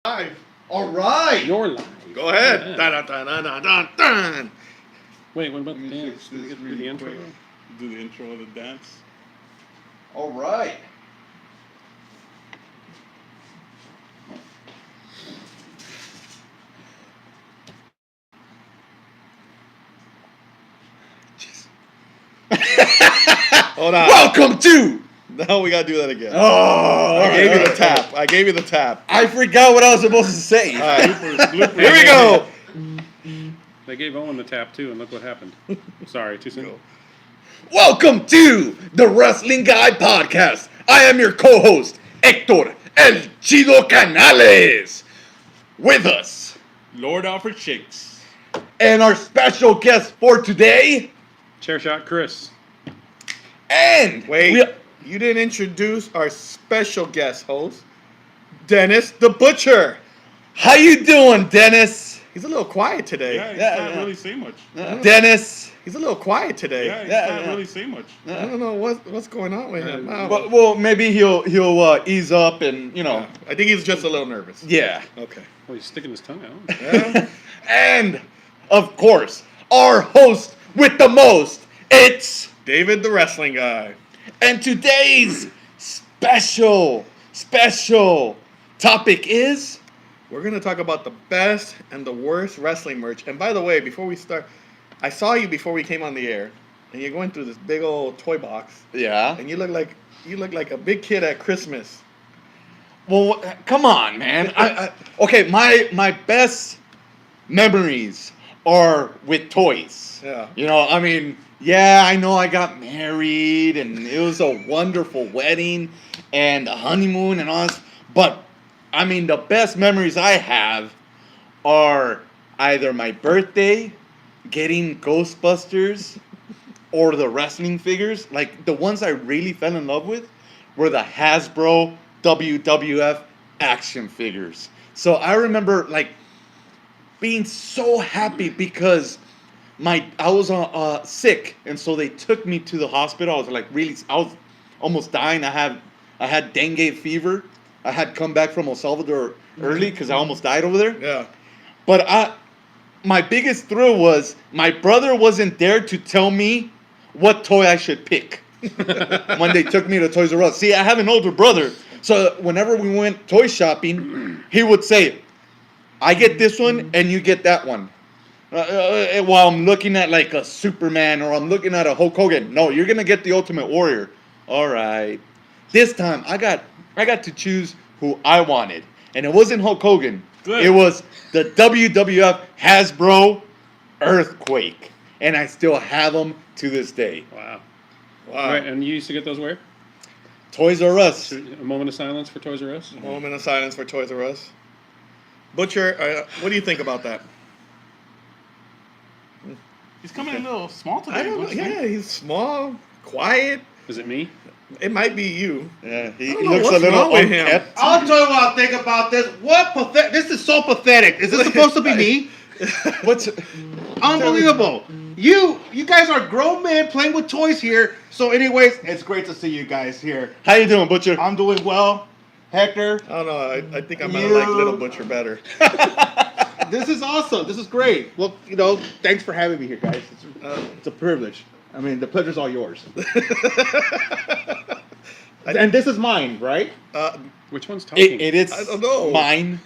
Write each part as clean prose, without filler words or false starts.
Live. All right. You're live. Go ahead. Yeah. Dun, dun, dun, dun, dun, dun. Wait, what about the Let me dance? fix Did we this get to do really the intro? quick. Do the intro of the dance. All right. Hold on. Welcome to. No, we gotta do that again. Oh, I gave you the tap. I gave you the tap. I forgot what I was supposed to say. All right. Bloopers. Here we go. They gave Owen the tap too, and look what happened. Sorry, too soon. Go. Welcome to the Wrestling Guy Podcast. I am your co-host, Hector El Chido Canales. With us, Lord Alfred Shakes. and our special guest for today, Chair shot, Chris. and Wait, you didn't introduce our special guest host, Dennis the Butcher. how you doing, Dennis? He's a little quiet today. Yeah, you Yeah, can't yeah. really say much. Dennis. He's a little quiet today. Yeah, you Yeah, can't yeah. really say much. I don't know what's going on with him. Well, maybe he'll ease up and I think he's just a little nervous. yeah. Okay. Oh, he's sticking his tongue out. Yeah. And of course, our host with the most, it's David the Wrestling Guy. and today's special topic is We're going to talk about the best and the worst wrestling merch. And by the way, before we start, I saw you before we came on the air, and you're going through this big old toy box, yeah. and you look like a big kid at Christmas. Well, come on, man. Okay, my best memories are with toys. Yeah. I mean, yeah, I know I got married and it was a wonderful wedding and a honeymoon and all this, but I mean, the best memories I have are either my birthday, getting Ghostbusters, or the wrestling figures. Like, the ones I really fell in love with were the Hasbro WWF action figures. So I remember, like, being so happy because I was sick, and so they took me to the hospital. I was almost dying. I had dengue fever. I had come back from El Salvador early because I almost died over there. Yeah. But my biggest thrill was my brother wasn't there to tell me what toy I should pick when they took me to Toys R Us. See, I have an older brother, so whenever we went toy shopping, he would say, I get this one and you get that one. While I'm looking at like a Superman or I'm looking at a Hulk Hogan. No, you're going to get the Ultimate Warrior. All right. This time, I got to choose who I wanted. And it wasn't Hulk Hogan. Good. It was the WWF Hasbro Earthquake. And I still have them to this day. Wow. Wow. Right, and you used to get those where? Toys R Us. A moment of silence for Toys R Us. Moment of silence for Toys R Us. Butcher, what do you think about that? He's coming in a little small today. I don't know. What's he? Yeah, he's small, quiet. Is it me? It might be you. Yeah, he don't know looks a what's little wrong with him. unkept. I'll tell you what I think about this. This is so pathetic. Is this supposed to be me? What's Unbelievable. You guys are grown men playing with toys here. So anyways, it's great to see you guys here. How you doing, Butcher? I'm doing well. Hector, I don't know. I think I'm gonna like Little Butcher better. this is awesome. This is great. Well, thanks for having me here, guys. It's a privilege. I mean, the pleasure's all yours. And this is mine, right? Which one's talking? It is I don't know. mine.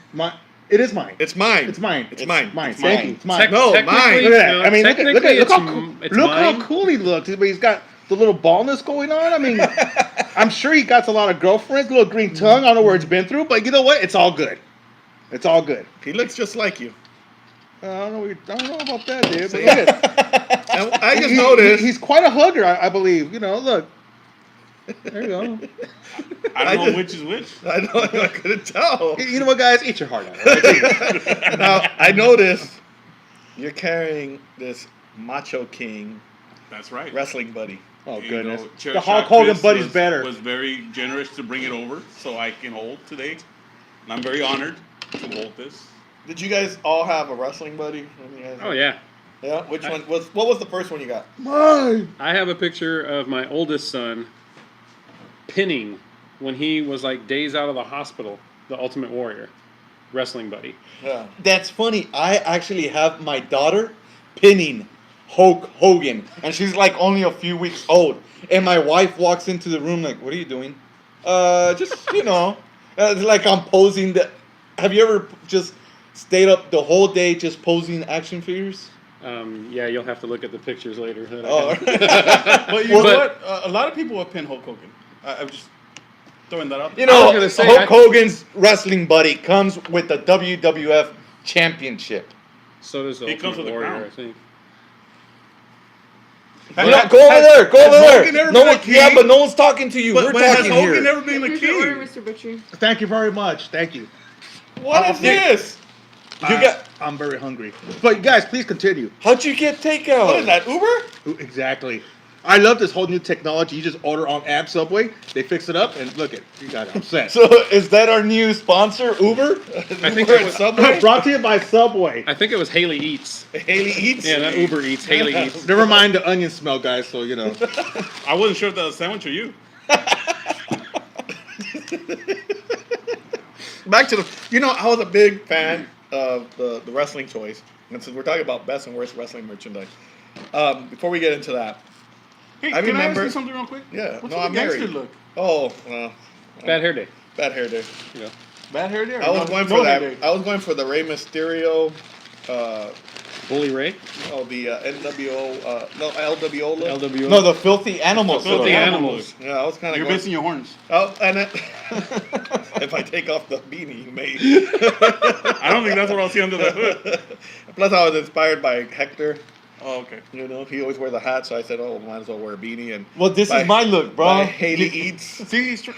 It is mine. It's mine. It's mine. It's mine. Mine. It's Thank mine. you. It's mine. No, Technically, mine. Look at that. no, I mean, look technically how mine. cool he looks. He's got the little baldness going on. I mean, I'm sure he got a lot of girlfriends, little green tongue. I don't know where it's been through, but you know what? It's all good. It's all good. He looks just like you. I don't know about that, dude. But See? look at And I just noticed. he's quite a hugger, I believe. Look. There you go. I don't know which is which. I know. I couldn't tell. You know what, guys? Eat your heart out. Right? Now I noticed you're carrying this Macho King That's right. wrestling buddy. Oh, You goodness. know, Chair The Hulk Shot Hogan Chris buddy's was, better. Was very generous to bring it over, so I can hold today, and I'm very honored to hold this. Did you guys all have a wrestling buddy? When you guys- Oh yeah. Yeah. Which one was? What was the first one you got? Mine. I have a picture of my oldest son pinning when he was like days out of the hospital, the Ultimate Warrior. wrestling buddy. Yeah. That's funny. I actually have my daughter pinning Hulk Hogan, and she's like only a few weeks old. And my wife walks into the room like, "What are you doing?" Just like I'm posing. Have you ever just stayed up the whole day just posing action figures? Yeah, you'll have to look at the pictures later. Oh, But you know what? A lot of people have pinned Hulk Hogan. I'm just throwing that out there. you know, was gonna say, Hulk Hogan's wrestling buddy comes with the WWF Championship. So does the He comes Ultimate with a Warrior, crown. I think. You know, go over there. Go over Hogan there. never No been a one, king? yeah, but no one's talking to you. But We're has talking Hogan here. never been a Here's your order, king? Mr. Butcher. Thank you very much. Thank you. What is this? I'm very hungry. But guys, please continue. How'd you get takeout? What is that, Uber? Ooh, exactly. I love this whole new technology. You just order on app Subway, they fix it up, and look it, you got it. I'm set. So is that our new sponsor, Uber? I think Uber it and was, Subway? Brought to you by Subway. I think it was Haley Eats. Haley Eats? Yeah, not Uber Eats. Haley Eats. Never mind the onion smell, guys. So you know. I wasn't sure if that was a sandwich or you. Back to the, I was a big fan of the wrestling toys. And since we're talking about best and worst wrestling merchandise, before we get into that, Hey, I can I ask remember- you something real quick? yeah, What's no, with I'm the gangster married. look? Oh, well, Bad hair day. bad hair day. Yeah. Bad hair there? I was going for no that. hair day. I was going for the Rey Mysterio, Bully Ray. the NWO, LWO look. LWO. No, the filthy animals. Filthy store. animals. Yeah, I was kind of You're going. missing your horns. Oh, and it, if I take off the beanie, maybe. I don't think that's what I'll see under the hood. Plus, I was inspired by Hector. Oh, okay. He always wears a hat, so I said, "Oh, might as well wear a beanie." And Well, this by- is my look, bro. by Haley Eats. See, he's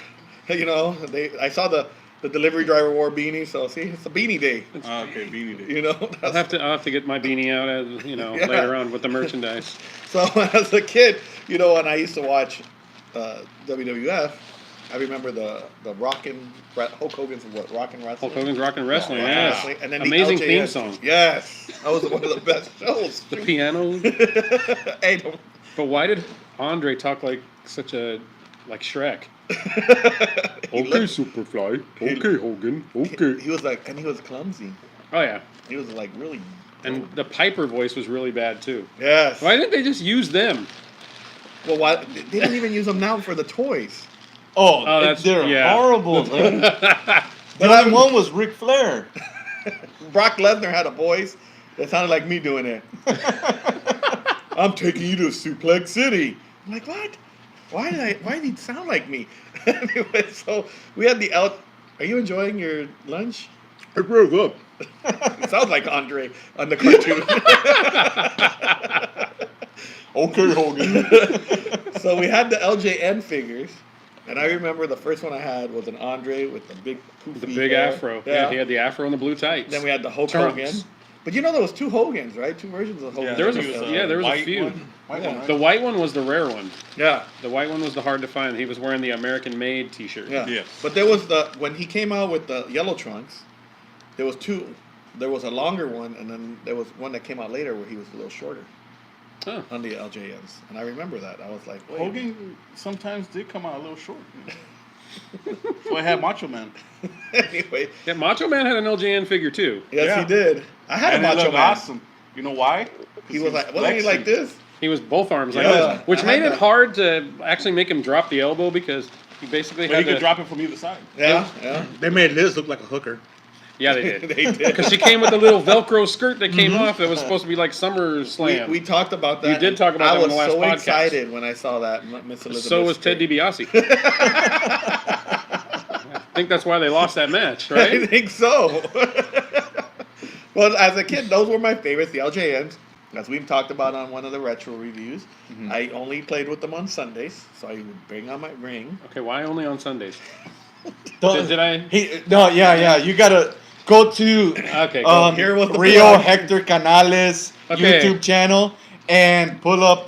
I saw the delivery driver wore a beanie, so see, it's a beanie day. okay, beanie day. That's- I'll have to get my beanie out as Yeah. later on with the merchandise. So as a kid, when I used to watch WWF, I remember the Hulk Hogan's Rockin' Wrestling. Hulk Hogan's Rockin' Wrestling, Rockin' yeah. Wrestling, and then the Amazing LJN. theme song. Yes, that was one of the best shows. The piano. Hey, don't- But why did Andre talk like Shrek? He looked- Superfly. Okay, Hogan. Okay. He was like, and he was clumsy. Oh yeah. He was like really. And the Piper voice was really bad too. Yes. Why didn't they just use them? Well, why they didn't even use them now for the toys? Oh, they're yeah. horrible. Man. The only one was Ric Flair. Brock Lesnar had a voice that sounded like me doing it. I'm taking you to Suplex City. I'm like, what? Why did he sound like me? Anyway, so we had the out. Are you enjoying your lunch? It's real good. It sounds like Andre on the cartoon. Okay, Hogan. So we had the LJN figures, and I remember the first one I had was an Andre with the big poofy The big hair. afro. Yeah, he had the afro and the blue tights. Then we had the Hulk Trunks. Hogan. But there was two Hogans, right? Two versions of Hogan. There was He there was a white few. one. White Yeah. one, right? The white one was the rare one. Yeah. The white one was the hard to find. He was wearing the American Made T-shirt. Yeah. Yes. But there was when he came out with the yellow trunks, there was two. There was a longer one, and then there was one that came out later where he was a little shorter Huh. on the LJNs. And I remember that. I was like, wait. Hogan sometimes did come out a little short. So I had Macho Man. Anyway, Yeah, Macho Man had an LJN figure too. yes, Yeah. he did. I had And a it Macho looked Man. awesome. You know why? He was like, wasn't he flexing. like this? He was both arms like Yeah. this, which I made had it that. hard to actually make him drop the elbow because he basically But had he could to, drop it from either side. Yeah, yeah. They made Liz look like a hooker. Yeah, they did. They did. Because she came with a little Velcro skirt that came off that was supposed to be like Summer Slam. We talked about that. You did talk about that on the last I was podcast. so excited when I saw that, Miss Elizabeth. So was Ted Straight. DiBiase. I think that's why they lost that match, I right? think so. Well, as a kid, those were my favorites, the LJNs. As we've talked about on one of the retro reviews, I only played with them on Sundays, so I would bring on my ring. Okay, why only on Sundays? Don't- Did I? No, yeah. You gotta go to Okay, go. Here was the Rio plug. Hector Canales Okay. YouTube channel and pull up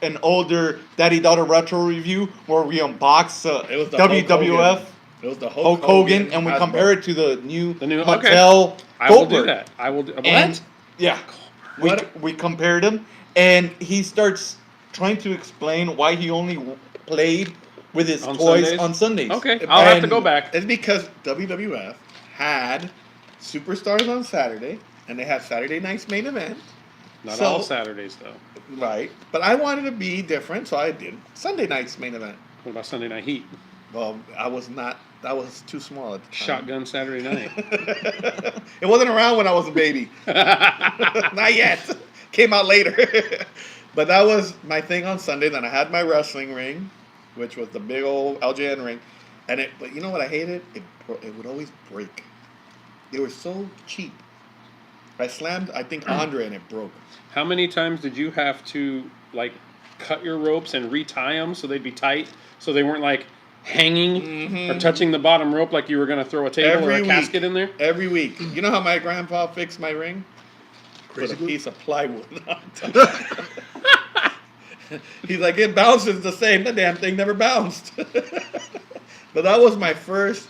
an older Daddy Daughter retro review where we unbox It was the WWF Hulk It was the Hulk Hogan and we Hasbro. compare it to the new The new- Mattel I will do Goldberg. that. I will do. What? And yeah, What? we compared him, and he starts trying to explain why he only played with his On toys Sundays? on Sundays. Okay, I'll have to And- go back. It's because WWF had Superstars on Saturday, and they had Saturday night's main event. Not So- all Saturdays though. Right. But I wanted to be different, so I did Sunday night's main event. What about Sunday Night Heat? Well, I was not. That was too small at the time. Shotgun Saturday Night. It wasn't around when I was a baby. Not yet. Came out later. But that was my thing on Sunday. Then I had my wrestling ring, which was the big old LJN ring. But you know what I hated? It would always break. They were so cheap. I slammed, I think, Andre, and it broke. How many times did you have to like cut your ropes and retie them so they'd be tight, so they weren't like hanging or touching the bottom rope like you were going to throw a table or a casket in there? Every week. You know how my grandpa fixed my ring? Crazy Put a glue? piece of plywood on top. He's like, it bounces the same. The damn thing never bounced. But that was my first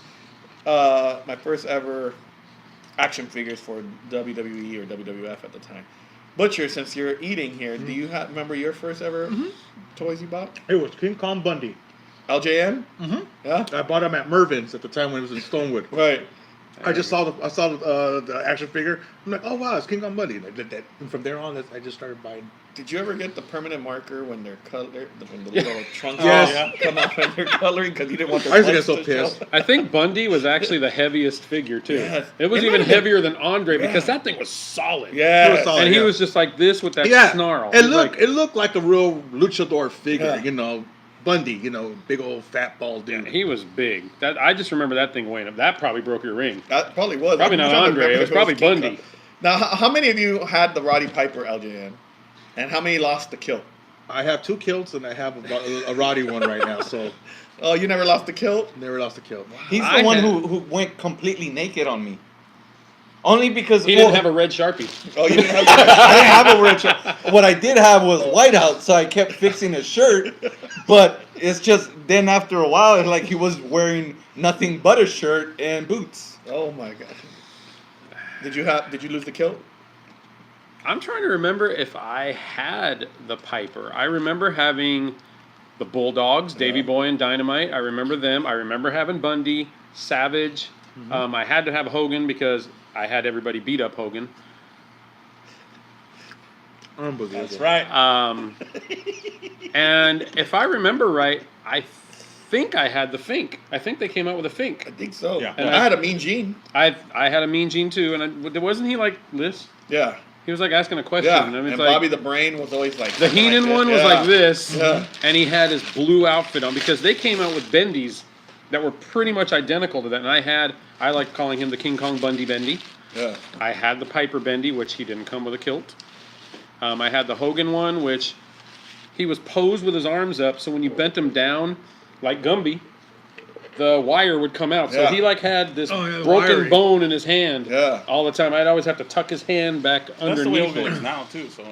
ever action figures for WWE or WWF at the time. Butcher, since you're eating here, do you remember your first ever toys you bought? It was King Kong Bundy. LJN? Mm-hmm. Yeah? I bought him at Mervin's at the time when it was in Stonewood. Right. I saw the action figure. I'm like, oh wow, it's King Kong Bundy. And I did that. And from there on, I just started buying. Did you ever get the permanent marker when they're when the little trunks Yes. come out when they're coloring because you didn't want the I used to get buttons so show? pissed. I think Bundy was actually the heaviest figure too. Yes. It was It even might have been- heavier than Andre because that thing was solid. Yeah. It was solid. And he yeah. was just like this with that Yeah, snarl. It He was looked like- it looked like a real luchador figure, Yeah. you know, Bundy, you know, big old fat bald dude. he was big. That I just remember that thing weighing up. That probably broke your ring. That probably was. Probably not I'm trying to Andre, remember it was if probably King Bundy. Kong. Now, how many of you had the Roddy Piper LJN? And how many lost the kilt? I have 2 kilts and I have a Roddy one right now, so Oh, you never lost the kilt? never lost a kilt. He's the I one had- who went completely naked on me. Only because He didn't have a red Sharpie. Oh, you didn't have I didn't have a red shirt. What I did have was whiteout, so I kept fixing his shirt. But it's just then after a while, it's like he was wearing nothing but a shirt and boots. Oh my god. Did you lose the kilt? I'm trying to remember if I had the Piper. I remember having the Bulldogs, Davy Boy and Dynamite. I remember them. I remember having Bundy, Savage. I had to have Hogan because I had everybody beat up Hogan. Unbelievable. That's right. And if I remember right, I think I had the Fink. I think they came out with a I Fink. think so. Yeah. And I had a Mean Gene. I had a Mean Gene too, and wasn't he like this? Yeah. He was like asking a question. Yeah. I mean, it's And like, Bobby the Brain was always like the Heenan one was like this, Yeah. and he had his blue outfit on because they came out with bendies that were pretty much identical to that. And I like calling him the King Kong Bundy Bendy. Yeah. I had the Piper Bendy, which he didn't come with a kilt. I had the Hogan one, which he was posed with his arms up, so when you bent him down, like Gumby, the wire would come out. So Yeah. he like had this Oh, yeah, the broken wiring. bone in his hand Yeah. all the time. I'd always have to tuck his hand back That's the way underneath it is it. now too. So,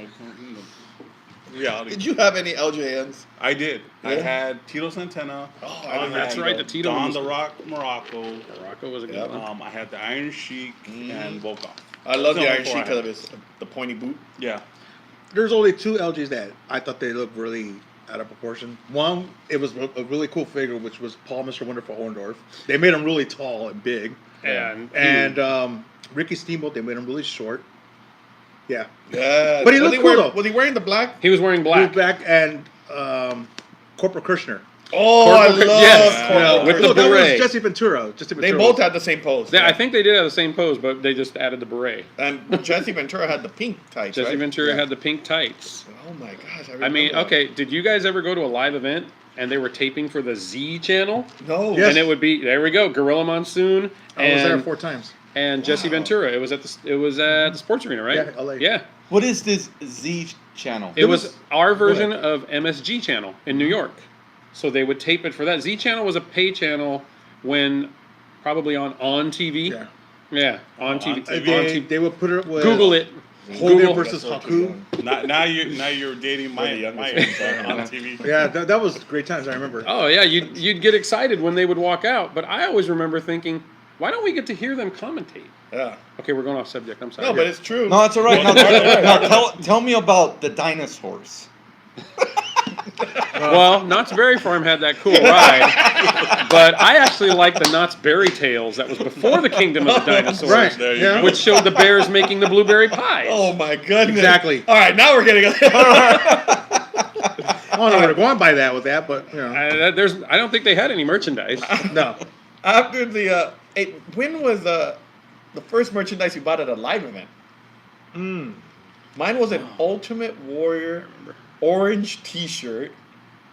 reality. Did you have any LJNs? I did. I Yeah? had Tito Santana. Oh, Oh, that's right, the Tito Don was- the Rock Morocco. Morocco was a good Yeah. one. I had the Iron Sheik and Volkov. I love Those the are Iron four Sheik I because had. of the pointy boot. Yeah. There's only 2 LGs that I thought they looked really out of proportion. One, it was a really cool figure, which was Paul Mr. Wonderful Orndorff. They made him really tall and big. And Ricky Steamboat, they made him really short. Yeah. Yeah. But he looked cool, though. Was he wearing the black? he was wearing black. Black and Corporal Kirshner. Oh, I Corporal- love yes, Corporal with Kirshner. the No, that was beret. Jesse Ventura. They both had the same pose. I think they did have the same pose, but they just added the beret. And Jesse Ventura had the pink tights, Jesse right? Ventura Yeah. had the pink tights. Oh my gosh! I mean, remember that. okay, did you guys ever go to a live event and they were taping for the Z channel? No. Yes. And it would be, there we go, Gorilla Monsoon I was there and, 4 times. and Jesse Wow. Ventura. It was at the sports arena, right? Yeah, LA. Yeah. What is this Z channel? It was our version ahead. of MSG channel in New York. So they would tape it for that. Z channel was a pay channel when probably on TV. Yeah. Yeah, on TV. TV. On TV. They would put it with Google it. Hogan Google versus That's what Haku. you're doing. Now you're dating my Really my youngest. age on TV. Yeah, that was great times. I remember. Oh yeah, you'd get excited when they would walk out, but I always remember thinking, why don't we get to hear them commentate? Yeah. Okay, we're going off subject. I'm sorry. No, but it's true. No, it's all right. Now tell me about the dinosaurs. Well, Knott's Berry Farm had that cool ride, but I actually like the Knott's Berry Tales that was before the Kingdom of the Dinosaurs, Right. There you Yeah. go. which showed the bears making the blueberry pies. Oh my goodness! Exactly. All right, now we're getting. I don't know where to go on by that with that, but you know, I don't think they had any merchandise. no. After the when was the first merchandise you bought at a live event? Mine was an Ultimate Warrior orange T-shirt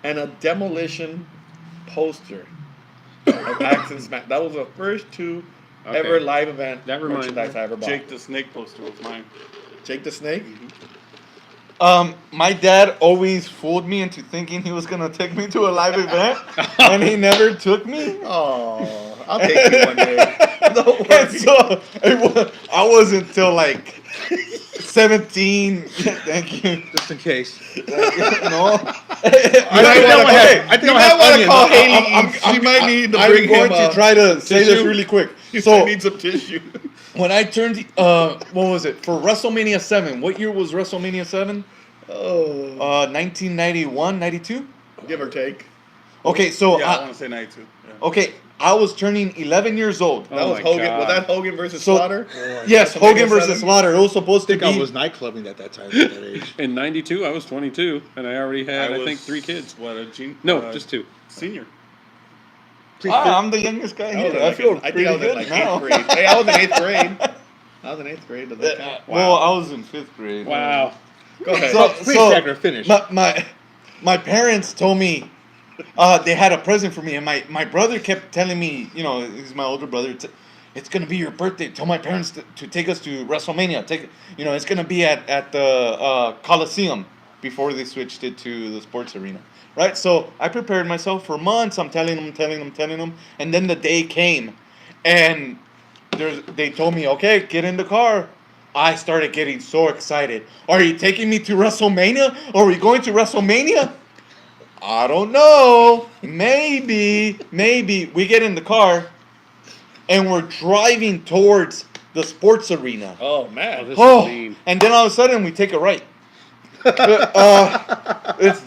and a Demolition poster of Axe and Smash. That was the first two Okay. ever live event That reminds merchandise me. I ever bought. Jake the Snake poster was mine. Jake the Snake. My dad always fooled me into thinking he was gonna take me to a live event, and he never took me. Oh, I'll take you one day. Don't And worry. so I wasn't till like 17. Thank you. Just in case. No. I think You I'll might have want to onions. call Haley. She might need to bring I'm going him to try to say this tissue. really quick. You So need some tissue. when I turned, what was it for WrestleMania 7? What year was WrestleMania 7? Oh, 1991, 92. give or take. Okay, so Yeah, I want to say 92. Yeah. okay, I was turning 11 years old. That Oh was my Hogan. God. Was that Hogan versus So- Slaughter? Yes, WrestleMania Hogan versus 7? Slaughter. It was supposed I to think I be. was nightclubbing at that time, at that age. In '92, I was 22, and I already had, I think, 3 kids. What, a gene? No, just 2. Senior. I'm the youngest guy I was here. in I like feel I pretty think I was in good like now. 8th grade. Hey, I was in 8th grade. I was in 8th grade. Does that count? Well, I was in 5th grade. Wow. Go ahead. So, Please, Dagger, finish. my parents told me they had a present for me, and my brother kept telling me, you know, he's my older brother. It's gonna be your birthday. Tell my parents to take us to WrestleMania. It's gonna be at the Coliseum before they switched it to the sports arena, right? So I prepared myself for months. I'm telling them, and then the day came, and they told me, okay, get in the car. I started getting so excited. Are you taking me to WrestleMania? Are we going to WrestleMania? I don't know. Maybe. We get in the car, and we're driving towards the sports arena. Oh man. This Oh, is mean. and then all of a sudden we take a right. It's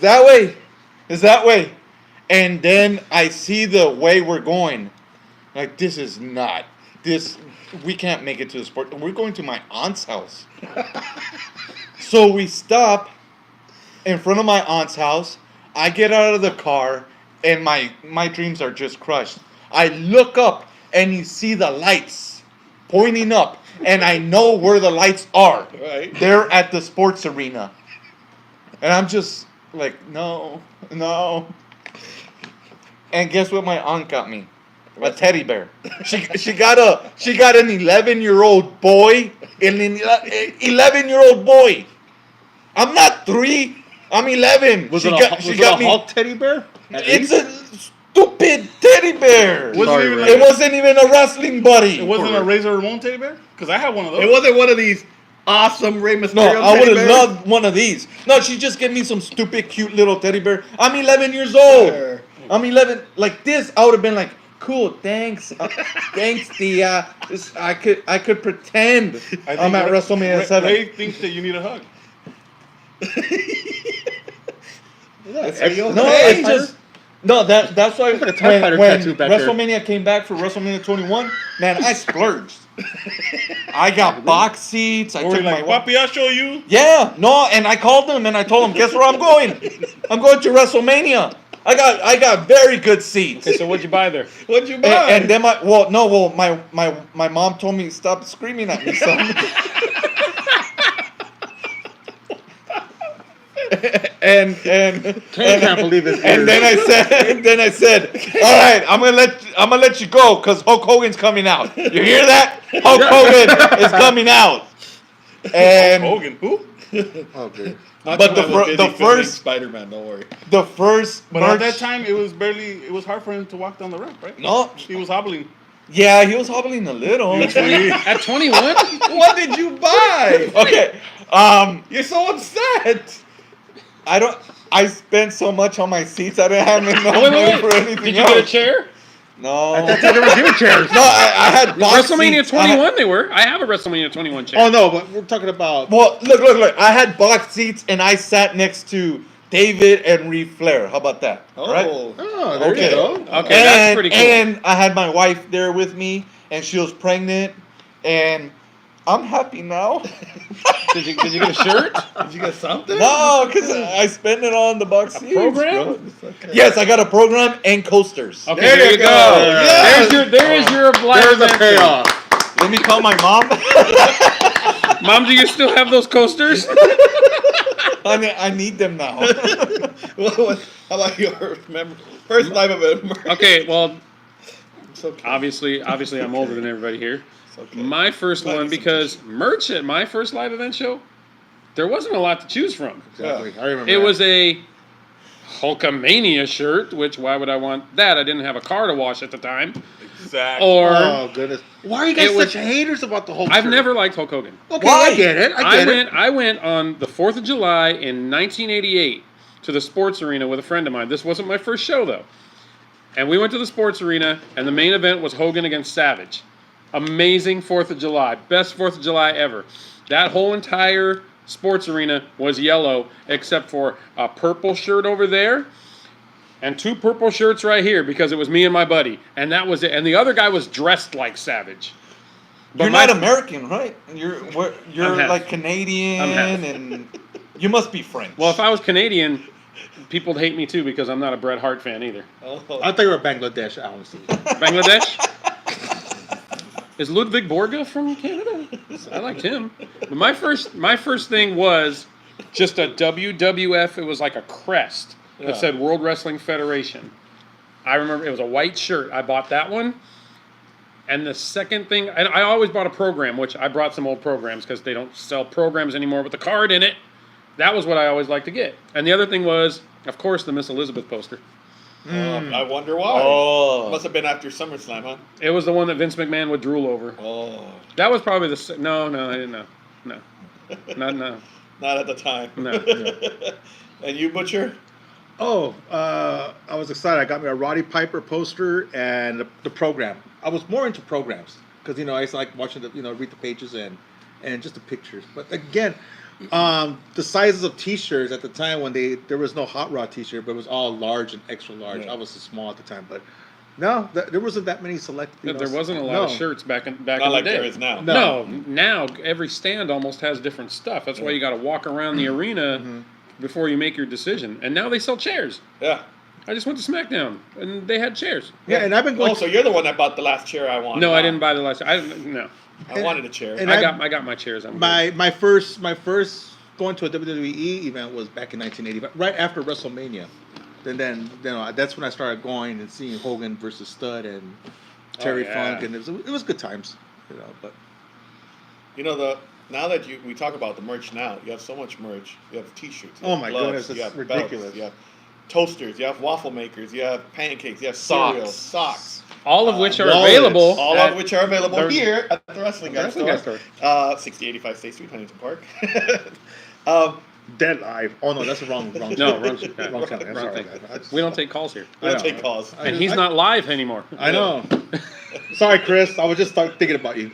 that way. And then I see the way we're going. Like, this is not. We can't make it to the sport. We're going to my aunt's house. So we stop in front of my aunt's house. I get out of the car, and my dreams are just crushed. I look up, and you see the lights pointing up, and I know where the lights are. Right. They're at the sports arena. And I'm just like, no. And guess what my aunt got me? A teddy bear. She got an 11-year-old boy. An 11-year-old boy. I'm not 3. I'm 11. Was she it a, got, was she it got a me. Hulk teddy bear? It's a stupid teddy bear. Wasn't even It wasn't even a wrestling buddy. It wasn't a Razor Ramon teddy bear? Because I had one of those. It wasn't one of these awesome Rey Mysterio. No, I would teddy have bears? loved one of these. No, she just gave me some stupid, cute little teddy bear. I'm 11 years old. Sure. I'm 11. Like this, I would have been like, cool, thanks. Thanks, Tia. I could pretend I'm at WrestleMania 7. Ray thinks that you need a hug. No, it's just no. That's why like a TIE Fighter when tattoo back there. WrestleMania came back for WrestleMania 21, man, I splurged. I got box seats. I Or took like, my Papi, I'll show you. yeah, no, and I called them and I told them, guess where I'm going? I'm going to WrestleMania. I got very good seats. Okay, so what'd you buy there? What'd you buy? And then my mom told me stop screaming at me, son. and Can't believe this. and then I said, all right, I'm gonna let you go because Hulk Hogan's coming out. You hear that? Hulk Hogan is coming out. And Hogan, who? Oh, good. but the first Spider-Man, don't worry. the first But at merch- that time, it was hard for him to walk down the ramp, right? no, He was hobbling. yeah, he was hobbling a little. At 21? What did you buy? Okay, You're so upset. I spent so much on my seats. I didn't have enough Wait, money for anything Did you else. get a chair? No, That's why they were giving chairs. no, I had box WrestleMania seats. I had- 21 they were. I have a WrestleMania 21 chair. Oh no, but we're talking about. Well, look. I had box seats, and I sat next to David and Ric Flair. How about that? Oh, Right? Oh, there Okay. you go. Okay, that's pretty cool. And I had my wife there with me, and she was pregnant, and I'm happy now. Did you get a shirt? did you get something? No, because I spent it on the box seats, program? bro. Okay. Yes, I got a program and coasters. Okay, There there you you go. go. Yes. There's your live There's a event. payoff. Let me call my mom. Mom, do you still have those coasters? I need them now. How about your first live event? Okay, well, It's okay. obviously I'm older than everybody here. It's okay. My first Glad one, you said because merch at my first live event show, there wasn't a lot to choose from. Exactly. I remember. It that. was a Hulkamania shirt, which why would I want that? I didn't have a car to wash at the time. Exactly. Or Oh goodness! Why are you guys It was- such haters about the whole? I've shirt? never liked Hulk Hogan. Okay, Why? I get it. I get it. I went on the 4th of July in 1988 to the sports arena with a friend of mine. This wasn't my first show though. And we went to the sports arena, and the main event was Hogan against Savage. Amazing 4th of July. Best 4th of July ever. That whole entire sports arena was yellow, except for a purple shirt over there and 2 purple shirts right here because it was me and my buddy. And that was it. And the other guy was dressed like Savage. But You're my- not American, right? You're I'm half. like Canadian, I'm half. and you must be French. Well, if I was Canadian, people'd hate me too because I'm not a Bret Hart fan either. Oh. I thought you were Bangladesh, honestly. Bangladesh? Is Ludwig Borga from Canada? I liked him. But my first thing was just a WWF. It was like a crest that Yeah. said World Wrestling Federation. I remember it was a white shirt. I bought that one. And the second thing, I always bought a program, which I brought some old programs because they don't sell programs anymore with the card in it. That was what I always liked to get. And the other thing was, of course, the Miss Elizabeth poster. I wonder why. Oh. Must have been after SummerSlam, huh? It was the one that Vince McMahon would drool over. Oh. That was probably no, I didn't know. No. No. Not at the time. No. And you, Butcher? Oh, I was excited. I got me a Roddy Piper poster and the program. I was more into programs because I used to like watching read the pages and just the pictures. But again, the sizes of T-shirts at the time when there was no Hot Rod T-shirt, but it was all large and extra large. Yeah. I was small at the time, but no, there wasn't that many select. There wasn't a lot of shirts back in Not the like day. there is now. No. No, now every stand almost has different stuff. That's why you got to walk around the arena before you make your decision. And now they sell chairs. Yeah. I just went to SmackDown and they had chairs. Yeah, and I've been going. Oh, so you're the one that bought the last chair I wanted. No, I didn't buy the last. No, I wanted a chair. and I got my chairs. I'm good. my first going to a WWE event was back in 1980, but right after WrestleMania. Then that's when I started going and seeing Hogan versus Stud and Terry yeah. Funk, and it was good times, But Now that we talk about the merch now, you have so much merch. You have T-shirts. You Oh have my gloves, goodness, you it's have ridiculous. Belts, you have toasters. You have waffle makers. You have pancakes. You have Socks. cereal, socks. All of which are wallets. available. All at of which are available the- here at the Wrestling Guy Wrestling Guy store. store. 6085 State Street, Huntington Park. Dead Live. Oh no, that's the wrong. No, channel. wrong thing. I'm wrong sorry. thing. We don't take calls here. We'll I know. take calls. And he's not live anymore. I know. Sorry, Chris. I was just thinking about you.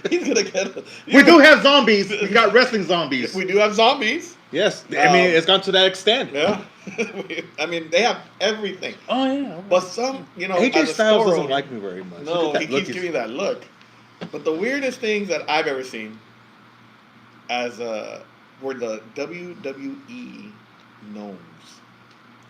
He's gonna get. We do have zombies. We got wrestling zombies. We do have zombies. Yes, I mean it's gone to that extent. Yeah. I mean, they have everything. Oh yeah. But some, AJ as a Styles store doesn't owner- like me very much. No, Look at he that look keeps he's- giving that look. But the weirdest things that I've ever seen were the WWE gnomes.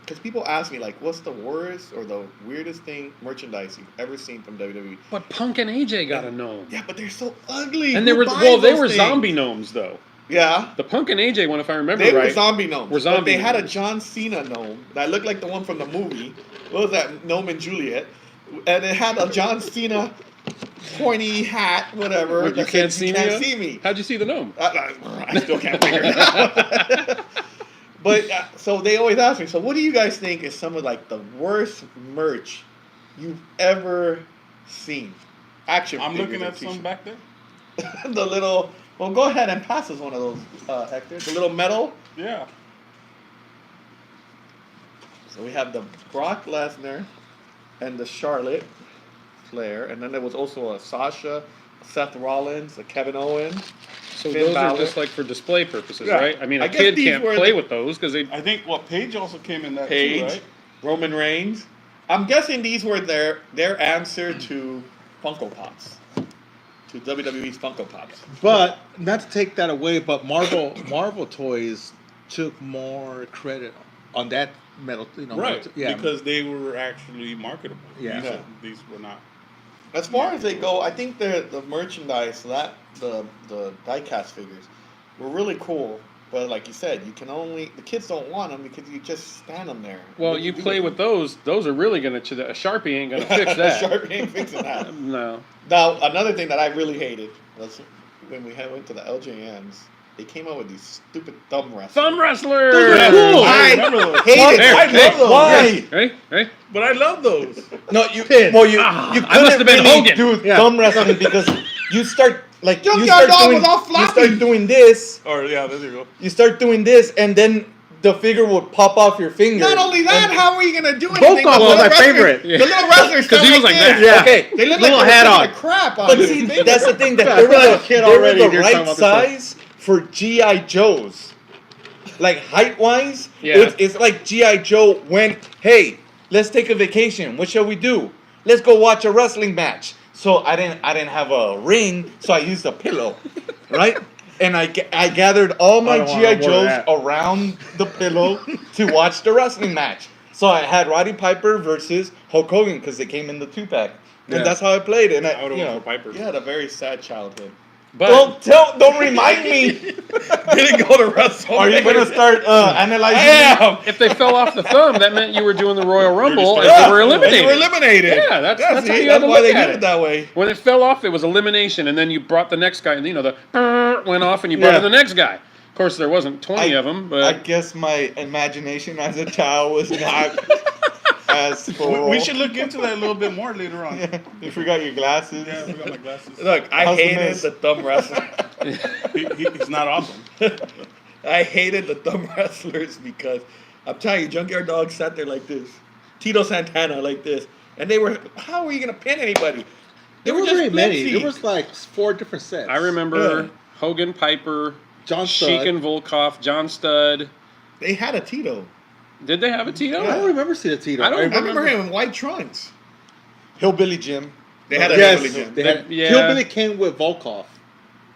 Because people ask me, like, what's the worst or the weirdest thing merchandise you've ever seen from WWE? But Punk and AJ got a gnome. Yeah, but they're so ugly. And Who they were buys they those were things? zombie gnomes though. Yeah. The Punk and AJ one, if I remember They right. were zombie gnomes. Were zombie but they had a gnomes. John Cena gnome that looked like the one from the movie. What was that? Gnome and Juliet. And it had a John Cena pointy hat, whatever. What, you that can't said, see "You me. can't yet? see me." How'd you see the gnome? I still can't figure it out. But so they always ask me, so what do you guys think is some of like the worst merch you've ever seen? Action I'm figures looking and at some t-shirts. back there. The little, well, go ahead and pass us one of those, Hector. The little metal. Yeah. So we have the Brock Lesnar and the Charlotte Flair, and then there was also a Sasha, Seth Rollins, a Kevin Owens. So Finn those Balor. are just like for display purposes, Yeah. right? I mean, I a guess kid these can't were play the- with those because they. I think Paige also came in that Paige, too, right? Roman Reigns. I'm guessing these were their answer to Funko Pops, to WWE's Funko Pops. But not to take that away, but Marvel toys took more credit on that metal. Right. Yeah. Because they were actually marketable. Yeah. These were not. As far as they go, I think the merchandise, the diecast figures, were really cool. But like you said, the kids don't want them because you just stand them there. Well, What do you do play with those. Those are really going to. A Sharpie ain't going to fix that. Sharpie ain't fixing that. No. Now, another thing that I really hated was when we went to the LJNs, they came out with these stupid thumb wrestlers. Thumb wrestler. Those are cool. I remember those. hated There, I hey, love those. Why? Ready? But I love those. No, you. Pin. Well, you. Ah, You I must have couldn't been really Hogan. do Yeah. thumb wrestling because you start like you Junkyard start Dog doing was all you floppy. start doing this. Or yeah, there you go. You start doing this, and then the figure would pop off your finger. Not only that, and- how are you gonna do anything? Volkov The was little my wrestlers- favorite. The little wrestlers 'Cause he sound was like this. that. Yeah. Okay, They look Little like they hat were on. taking a crap on but these see, figures. that's the thing that Yeah, I they feel were like a the, kid they were already. the You're talking about right this size for GI Joes. Like height wise, Yeah. it's like GI Joe went, hey, let's take a vacation. What shall we do? Let's go watch a wrestling match. So I didn't have a ring, so I used a pillow, right? And I gathered all my don't want GI no more of Joes that. around the pillow to watch the wrestling match. So I had Roddy Piper versus Hulk Hogan because they came in the 2-pack, and Yeah. that's how I played. And I would have you went know, for Piper. You had a very sad childhood. But don't remind me. Didn't go to WrestleMania. Are you gonna start analyzing? Damn. if they fell off the thumb, that meant you were doing the Royal Rumble and Yeah. they were And eliminated. you were eliminated. Yeah, that's how see, you had to why look they at did it. it that way. When it fell off, it was elimination, and then you brought the next guy, and the went off, and you brought Yeah. in the next guy. Of course, there wasn't 20 of them, I but guess my imagination as a child was not as full. We should look into that a little bit more later on. Yeah, you forgot your glasses. Yeah, I forgot my glasses. Look, I How's the hated miss? the thumb wrestler. He's not awesome. I hated the thumb wrestlers because I'm telling you, Junkyard Dog sat there like this, Tito Santana like this, and they were. How were you gonna pin anybody? They There were just very many. flimsy. There was like 4 different sets. I remember Yeah. Hogan, Piper, John Sheik Studd. and Volkov, John Studd. They had a Tito. Did they have a Tito? I don't remember seeing a Tito. I don't I remember him in white trunks. Hillbilly Jim. They had a Yes, Hillbilly Jim. they had, Yeah. Hillbilly came with Volkov,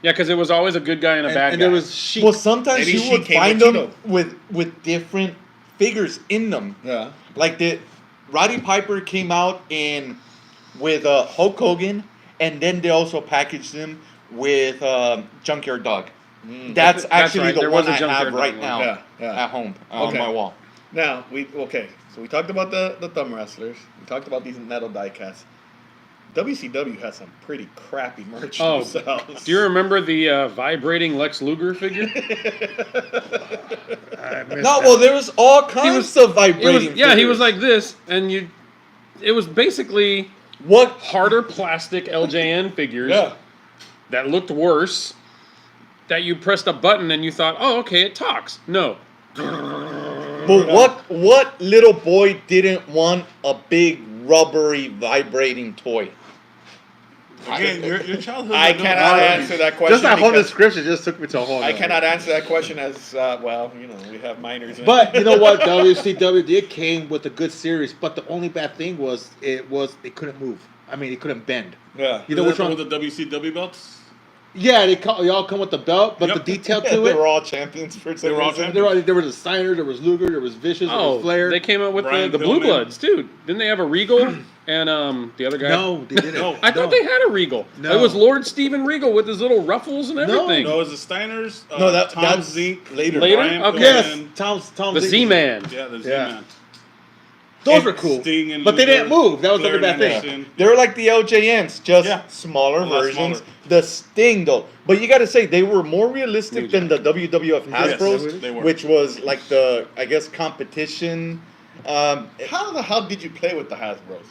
Yeah, because it was always a good guy and a bad and guy. there was Sheik. Well, sometimes Maybe you she would came find with them with different figures in them. Yeah. Like the Roddy Piper came out in with Hulk Hogan, and then they also packaged him with Junkyard Dog. That's actually right, the there one was a I have Junkyard Dog right one. now Yeah. at home on Okay. my wall. Now so we talked about the thumb wrestlers. We talked about these metal diecasts. WCW has some pretty crappy merch Oh, themselves. do you remember the vibrating Lex Luger figure? No, well, there was all kinds of vibrating. Yeah, he figures. was like this, and it was basically what? harder plastic LJN figures Yeah. that looked worse. That you pressed a button and you thought, oh, okay, it talks. No. But what little boy didn't want a big rubbery vibrating toy? Again, your childhood. I cannot answer that question. just that whole because description just took me to a whole. I nother- cannot answer that question as well. We have minors. In But you know what? WCW did came with a good series, but the only bad thing was it couldn't move. I mean, it couldn't bend. yeah. You know which one? with the WCW belts? Yeah, they all come with the belt, but Yep. the detail Yeah, to they it. were all champions for some They were all reason. champions. There was a Steiner, there was Luger, there was Vicious, there Oh, was Flair. they came out with Brian the Blue Pillman. Bloods, too. Didn't they have a Regal and the other guy? No, they didn't. No. I thought they had a Regal. No. It was Lord Stephen Regal with his little ruffles and everything. No, it was the Steiners. No, Tom that's Zeke. later. Later? Brian Okay. Yes, Pillman, Tom The Zink. Z-Man. Yeah, the Yeah. Z-Man. Those And were cool, Sting and but they didn't Luger, move. That was the Flair other and bad thing. Anderson. They were like the LJNs, just Yeah. smaller A lot versions. smaller. The Sting, though, but you got to say they were more realistic than the WWF Hasbro's, Yes, they were. which was like the competition. How the hell did you play with the Hasbros?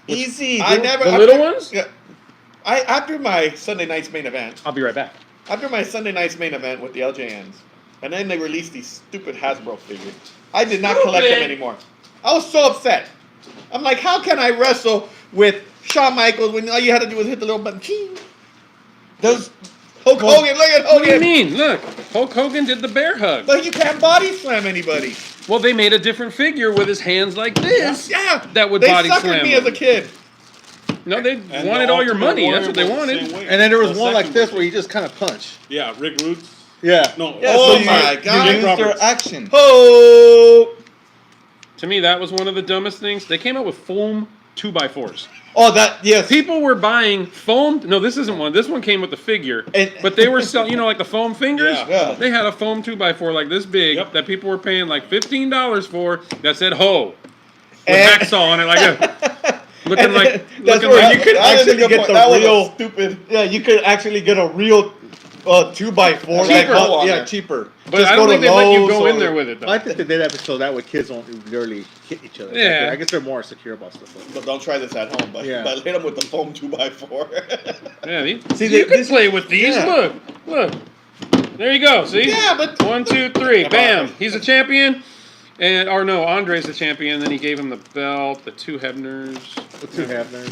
Easy. I dude. never. The after- little ones? Yeah. After my Sunday night's main event. I'll be right back. After my Sunday night's main event with the LJNs, and then they released these stupid Hasbro figures. I did not collect them anymore. I was so upset. I'm like, how can I wrestle with Shawn Michaels when all you had to do was hit the little button? Ching. Those Hulk Hogan, look at Hogan. What do you mean? Look, Hulk Hogan did the bear hug. But you can't body slam anybody. Well, they made a different figure with his hands like this. Yeah. That would they body suckered slam me him. as a kid. No, they And wanted the all your Ultimate money. That's Warrior what they was the wanted. same way. And then there was The one like second this where you just kind of punch. Yeah, Rick Roots. Yeah. No. Yeah, Oh so my you God. used their Roberts. action. Oh. To me, that was one of the dumbest things. They came out with foam 2x4s. Oh, that yes. People were buying foam. No, this isn't one. This one came with the figure. And- But they were selling, like the foam fingers? Yeah. They had a foam 2x4 like this big Yep. that people were paying like $15 for that said ho. With And- hacksaw on it like a. Looking like. That's Looking where like you could That is a actually good get point. the That was a real stupid. Yeah, you could actually get a real 2x4. Cheaper. Yeah, cheaper. But Just I go don't think to they let you Lowe's go in or- there with it though. I think they did that so that way kids don't really hit each other. Yeah. I guess they're more secure about stuff like that. But don't try this at home. But, Yeah. but hit them with the foam 2x4. Yeah, See, you they- can this- play with these. yeah. Look. There you go. See? Yeah, but- 1, 2, 3. Come Bam. on. He's a champion. Or no, Andre's the champion. Then he gave him the belt, the two Hebners. The two have there.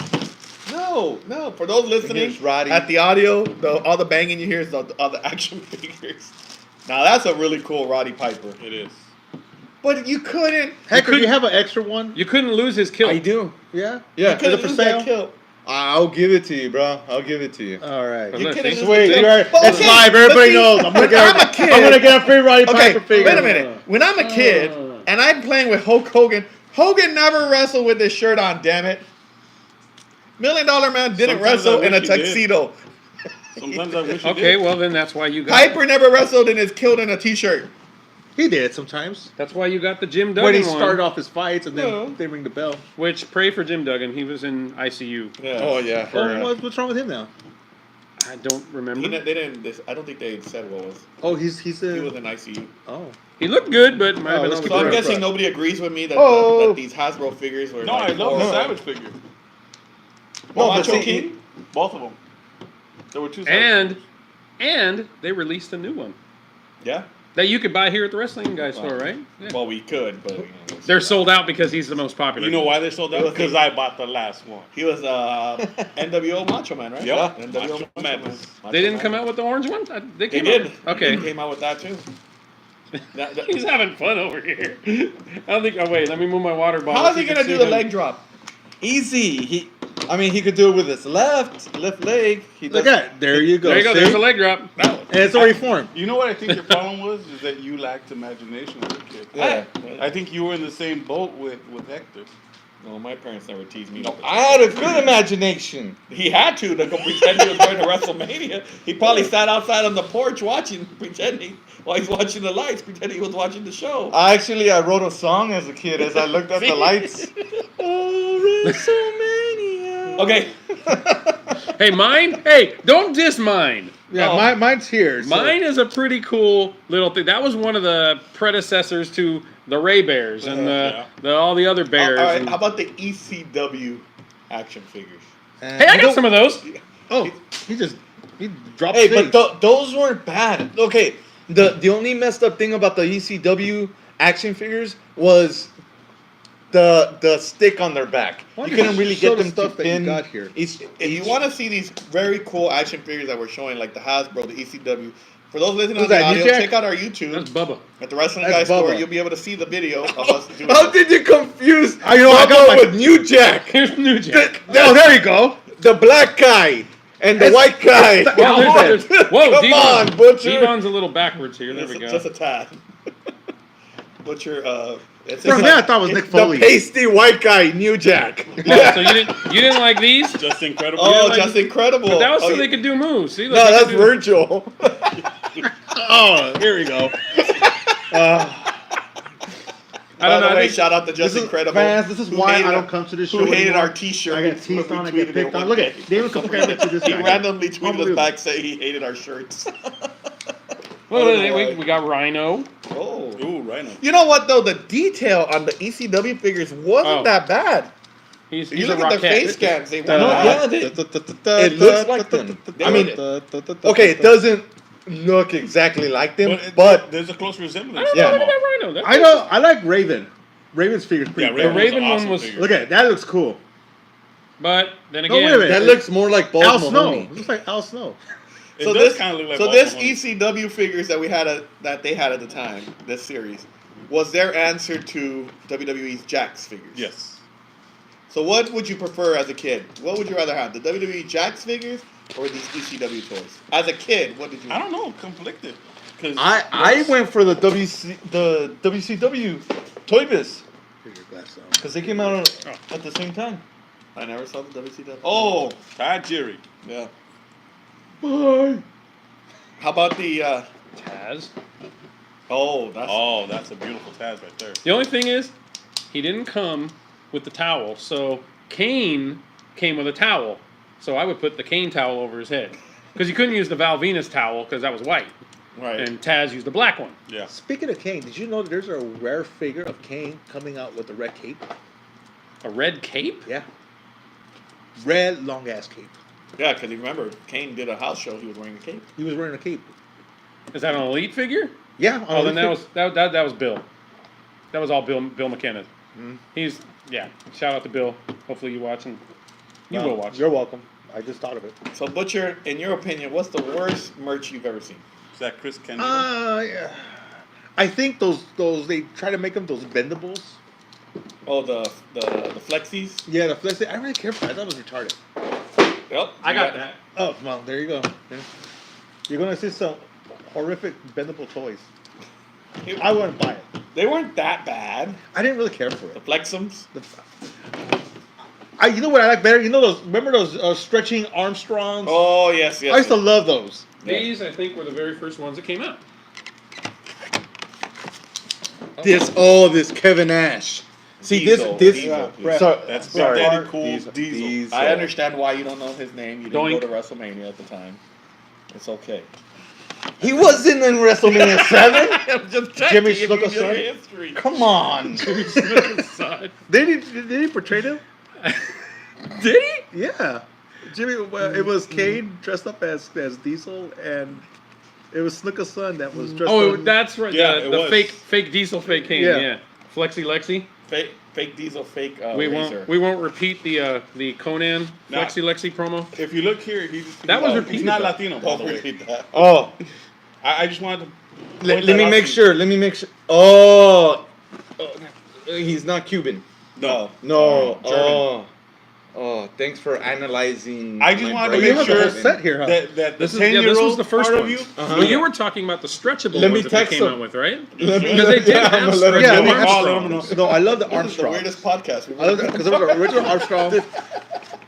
No. For those listening, Here's Roddy. at the audio, all the banging you hear is all the action figures. Now that's a really cool Roddy Piper. It is. But you couldn't. Heck, do you have an extra one? You couldn't lose his kill. I do. Yeah. Yeah. Is Couldn't it for lose sale? that kill. I'll give it to you, bro. I'll give it to you. All right. But You look, couldn't see? lose Wait, the you kill. are, But that's okay, live. but Everybody see, knows. I'm when gonna I'm a kid. get a free Roddy Okay, Piper figure. wait a minute. When I'm a kid and I'm playing with Hulk Hogan, Hogan never wrestled with his shirt on. Damn it. $1 Million Man didn't Sometimes I wrestle in a wish he did. tuxedo. Sometimes I wish you Okay, did. well then that's why you got. Piper never wrestled and is killed in a t-shirt. He did sometimes. That's why you got the Jim Duggan When he one. started off his fights and then Yeah. they ring the bell. Which pray for Jim Duggan. He was in ICU. Yeah. Oh yeah. What's wrong with him now? I don't remember. They didn't. I don't think they said what was. Oh, he's He was in ICU. oh. He looked good, but might have been let's on the keep So I'm going. ground. guessing nobody agrees with me that, Oh. that these Hasbro figures were. No, like, I love the horrible. Savage figure. No, Macho but see, King? Both of them. There were two. Savage And they released a new one Yeah. that you could buy here at the Wrestling Guy store, right? Yeah. Well, we could, but They're sold out because he's the most popular. You know why they sold It out? was Because the- I bought the last one. he was NWO Macho Man, right? Yep. NWO Macho Macho Madness. Man. They didn't come out with the orange one? They They came did. out. Okay. They came out with that too. He's having fun over here. I don't think. Oh wait, let me move my water bottle. How is so he you gonna can do see the him. leg drop? easy. He could do it with his left leg. He Look does- at it. There you go. There you go. See? There's a leg drop. And it's already formed. You know what I think your problem was? Is that you lacked imagination as a kid. Yeah. I think you were in the same boat with Hector. No, my parents never teased me. I had a good imagination. He had to go pretend he was going to WrestleMania. He probably sat outside on the porch watching, pretending while he's watching the lights, pretending he was watching the show. I wrote a song as a kid as I looked at the lights. Oh, WrestleMania. Okay, Hey, mine. Hey, don't diss mine. Yeah, Oh. mine's here. so- Mine is a pretty cool little thing. That was one of the predecessors to the Ray Bears and all the other bears. all right. and- How about the ECW action figures? hey, I got some of those. Oh, he dropped Hey, things. but those weren't bad. Okay, the only messed up thing about the ECW action figures was the stick on their back. Why You don't you couldn't really show get the them stuff to that you pin. got here? If you want to see these very cool action figures that we're showing, like the Hasbro, the ECW, for those listening Who's on the that, audio, New Jack? check out our That's YouTube Bubba. at the Wrestling That's Guy store. Bubba. You'll be able to see the video of us doing How that. did you confuse I know, I got Bubba my- with New Jack? Here's New Jack. Oh, there you go. The black guy and the white guy. Well, there's- whoa, Come Devon, on, Butcher. Devon's a little backwards here. There we go. Just a tad. Butcher, it's For me, I thought it was Nick The Foley. pasty white guy, New Jack. Oh, so you didn't like these? Just incredible. Oh, like- just incredible. But that was so Oh, they could do moves. See, look, No, they that's could do- Virgil. Oh, here we go. I don't By know. the I way, think, shout out to Just This is, Incredible. man, this is who why hated I our- don't come to this show Who hated anymore. our T-shirt. I get teased on, I get Retweeted picked it on. one Look day. at David compared me to this He guy. randomly tweeted us Unbelievable. back saying he hated our shirts. we got Rhino. Oh. Ooh, Rhino. You know what though? The detail on the ECW figures wasn't Oh. that bad. He's You a look at the Rockette. face scans; they No, weren't yeah, bad. it looks like them. I mean, okay, it doesn't look exactly like them, but there's a close I resemblance. don't Yeah. know about that Rhino. That's I know. I like Raven. Raven's figure's pretty Yeah, bad. The Raven one awesome was- figure. Look at it. That looks cool. But then No, again, wait a minute. that looks more like Bob Al Snow. Mahoney. Looks like Al Snow. It So does this kind of look like so Bubble this Bunny. ECW figures that they had at the time, this series, was their answer to WWE's Jax figures. Yes. So what would you prefer as a kid? What would you rather have, the WWE Jax figures or these ECW toys? As a kid, what did you? I don't know. Conflicted. Cause I went for the WCW Toy Biz Here's your glass on. because they came out at the same time. I never saw the WCW. Oh, Tajiri. yeah. How about the? Taz. Oh, that's. Oh, that's a beautiful Taz right there. The only thing is, he didn't come with the towel. So Kane came with a towel. So I would put the Kane towel over his head because you couldn't use the Val Venus towel because that was white, Right. and Taz used the black one. Yeah. Speaking of Kane, did you know that there's a rare figure of Kane coming out with a red cape? A red cape? Yeah. Red long ass cape. Yeah, because you remember, Kane did a house show. He was wearing a cape. He was wearing a cape. Is that an elite figure? Yeah. Oh, then that was Bill. That was all Bill McKenna. He's Shout out to Bill. Hopefully you watch and you will watch. You're welcome. I just thought of it. So, Butcher, in your opinion, what's the worst merch you've ever seen? Is that Chris Kennedy? Yeah. I think those they try to make them those bendables. Oh, the flexies. Yeah, the flex. I don't really care for that. I thought it was retarded. Yep. I got that. Oh, well, there you go. Yeah. You're gonna see some horrific bendable toys. I wouldn't buy it. They weren't that bad. I didn't really care for The it. Flexums. You know what I like better? You know those? Remember those stretching Armstrongs? Oh yes, yes. I used to love those. These, I think, were the very first ones that came out. This Kevin Nash. See Diesel, this Diesel, yeah. sorry, That's Big sorry. Daddy Cool Diesel. Diesel. I understand why you don't know his name. You didn't Doink. go to WrestleMania at the time. It's okay. He wasn't in WrestleMania 7. I'm just checking Jimmy if you Snuka know son? your history. Come on. Did he portray them? Did he? Yeah. Jimmy, well, it was Kane dressed up as Diesel, and it was Snuka's son that was dressed Oh, up. that's right. Yeah, the it the was. fake Diesel, fake Kane. Yeah. Yeah. Flexi Lexi. Fake Diesel, fake We Razor. won't repeat the Conan Nah. Flexi Lexi promo. If you look here, That was he's repeated, not though. Latino, by the Don't way. repeat that. Oh, I just wanted to. let point me that out make to you. sure. Let me make sure. Oh, he's not Cuban. No. No. German. Oh, thanks for analyzing. I just my wanted to Oh, brain. you make have the sure whole set here, huh? that the This 10-year-old was the first part one. of you. Uh-huh. Well, you were talking about the stretchable Let me ones that they text came them. out with, right? Let me- Because they did yeah, I'm have gonna let him stretchable know. Armstrongs. No, I love the This is the Armstrong. weirdest podcast we've I love ever because done. there was the original Armstrong,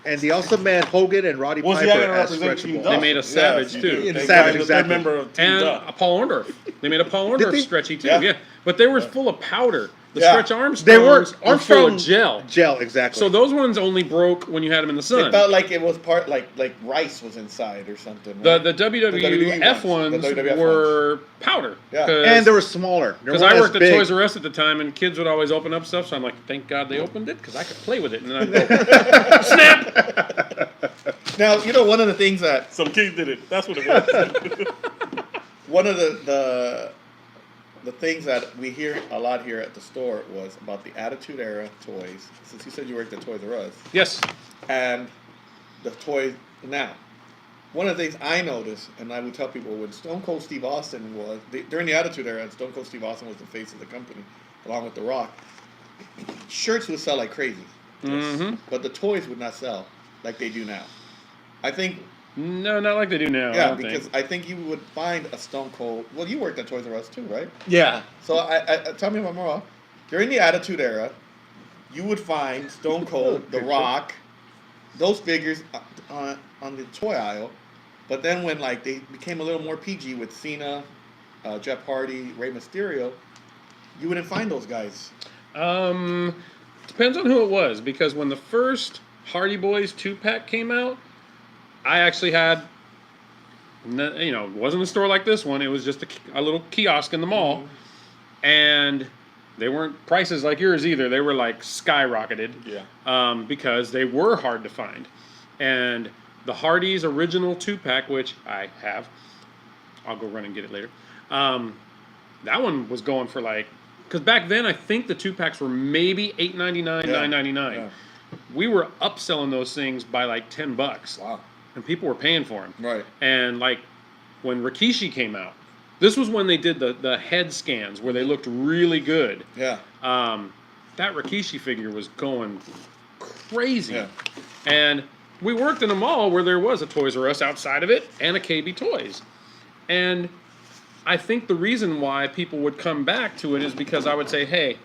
and they also made Hogan and Roddy Was he Piper going to as represent Team stretchable. They Duff? made a Yes, Savage you too. do. Yeah, the They Savage, got a exactly. member of Team And Duff. a Paul Orndorff. They made a Paul Did Orndorff they? stretchy too. Yeah. Yeah. But they were full of powder. The Yeah. stretch Armstrongs They were full Armstrong of gel. Gel, exactly. So those ones only broke when you had them in the It sun. felt like it was part like rice was inside or something. The Right? the WWF ones. ones The WWF were powder. Yeah. and they were smaller. They Because weren't I as worked at big. Toys R Us at the time, and kids would always open up stuff. So I'm like, thank God they opened it, because I could play with it. And then I'd go, snap! Now you know one of the things that Some kids did it. That's what it was. one of the things that we hear a lot here at the store was about the Attitude Era toys. Since you said you worked at Toys R Us, Yes. and the toys now. One of the things I noticed, and I would tell people, when Stone Cold Steve Austin was during the Attitude Era, and Stone Cold Steve Austin was the face of the company, along with The Rock. Shirts would sell like crazy, Mm-hmm. but the toys would not sell like they do now. I think, No, not like they do now. I yeah, don't because think. I think you would find a Stone Cold. Well, you worked at Toys R Us too, right? Yeah. So I tell me if I'm wrong. During the Attitude Era, you would find Stone Cold, The Rock, those figures on the toy aisle. But then when like they became a little more PG with Cena, Jeff Hardy, Rey Mysterio, you wouldn't find those guys. Depends on who it was, because when the first Hardy Boys 2-pack came out, I actually had, it wasn't a store like this one. It was just a little kiosk in the mall, and they weren't prices like yours either. They were like skyrocketed, because they were hard to find. And the Hardy's original 2-pack, which I have, I'll go run and get it later. That one was going for like, because back then I think the 2-packs were maybe $8.99, $9.99. Yeah. We were upselling those things by like $10. Wow. And people were paying for them. Right. And like when Rikishi came out. This was when they did the head scans where they looked really good. Yeah. That Rikishi figure was going crazy. Yeah. And we worked in a mall where there was a Toys R Us outside of it and a KB Toys. And I think the reason why people would come back to it is because I would say, hey,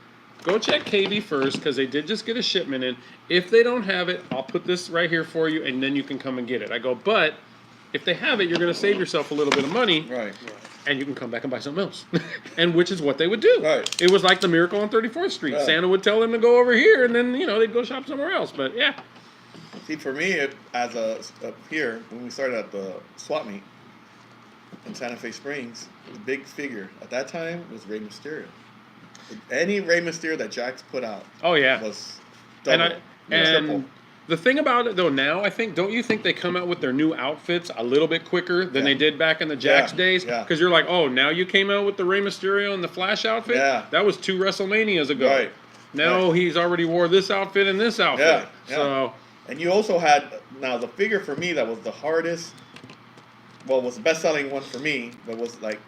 go check KB first because they did just get a shipment in. If they don't have it, I'll put this right here for you and then you can come and get it. I go, but if they have it, you're going to save yourself a little bit of money. Right. And you can come back and buy something else. And which is what they would do. Right. It was like the Miracle on 34th Street. Right. Santa would tell them to go over here and then, they'd go shop somewhere else. But yeah. See, for me, here, when we started at the swap meet in Santa Fe Springs, the big figure at that time was Rey Mysterio. Any Rey Mysterio that Jax put out Oh, yeah. was double, triple. The thing about it, though, now, I think, don't you think they come out with their new outfits a little bit quicker than they did back in the Jax days? Yeah. Because you're like, oh, now you came out with the Rey Mysterio and the Flash outfit? Yeah. That was 2 WrestleManias ago. Right. Now he's already wore this outfit and this outfit. Yeah, yeah. So, And you also had, now the figure for me that was the hardest, well, was the best-selling one for me, but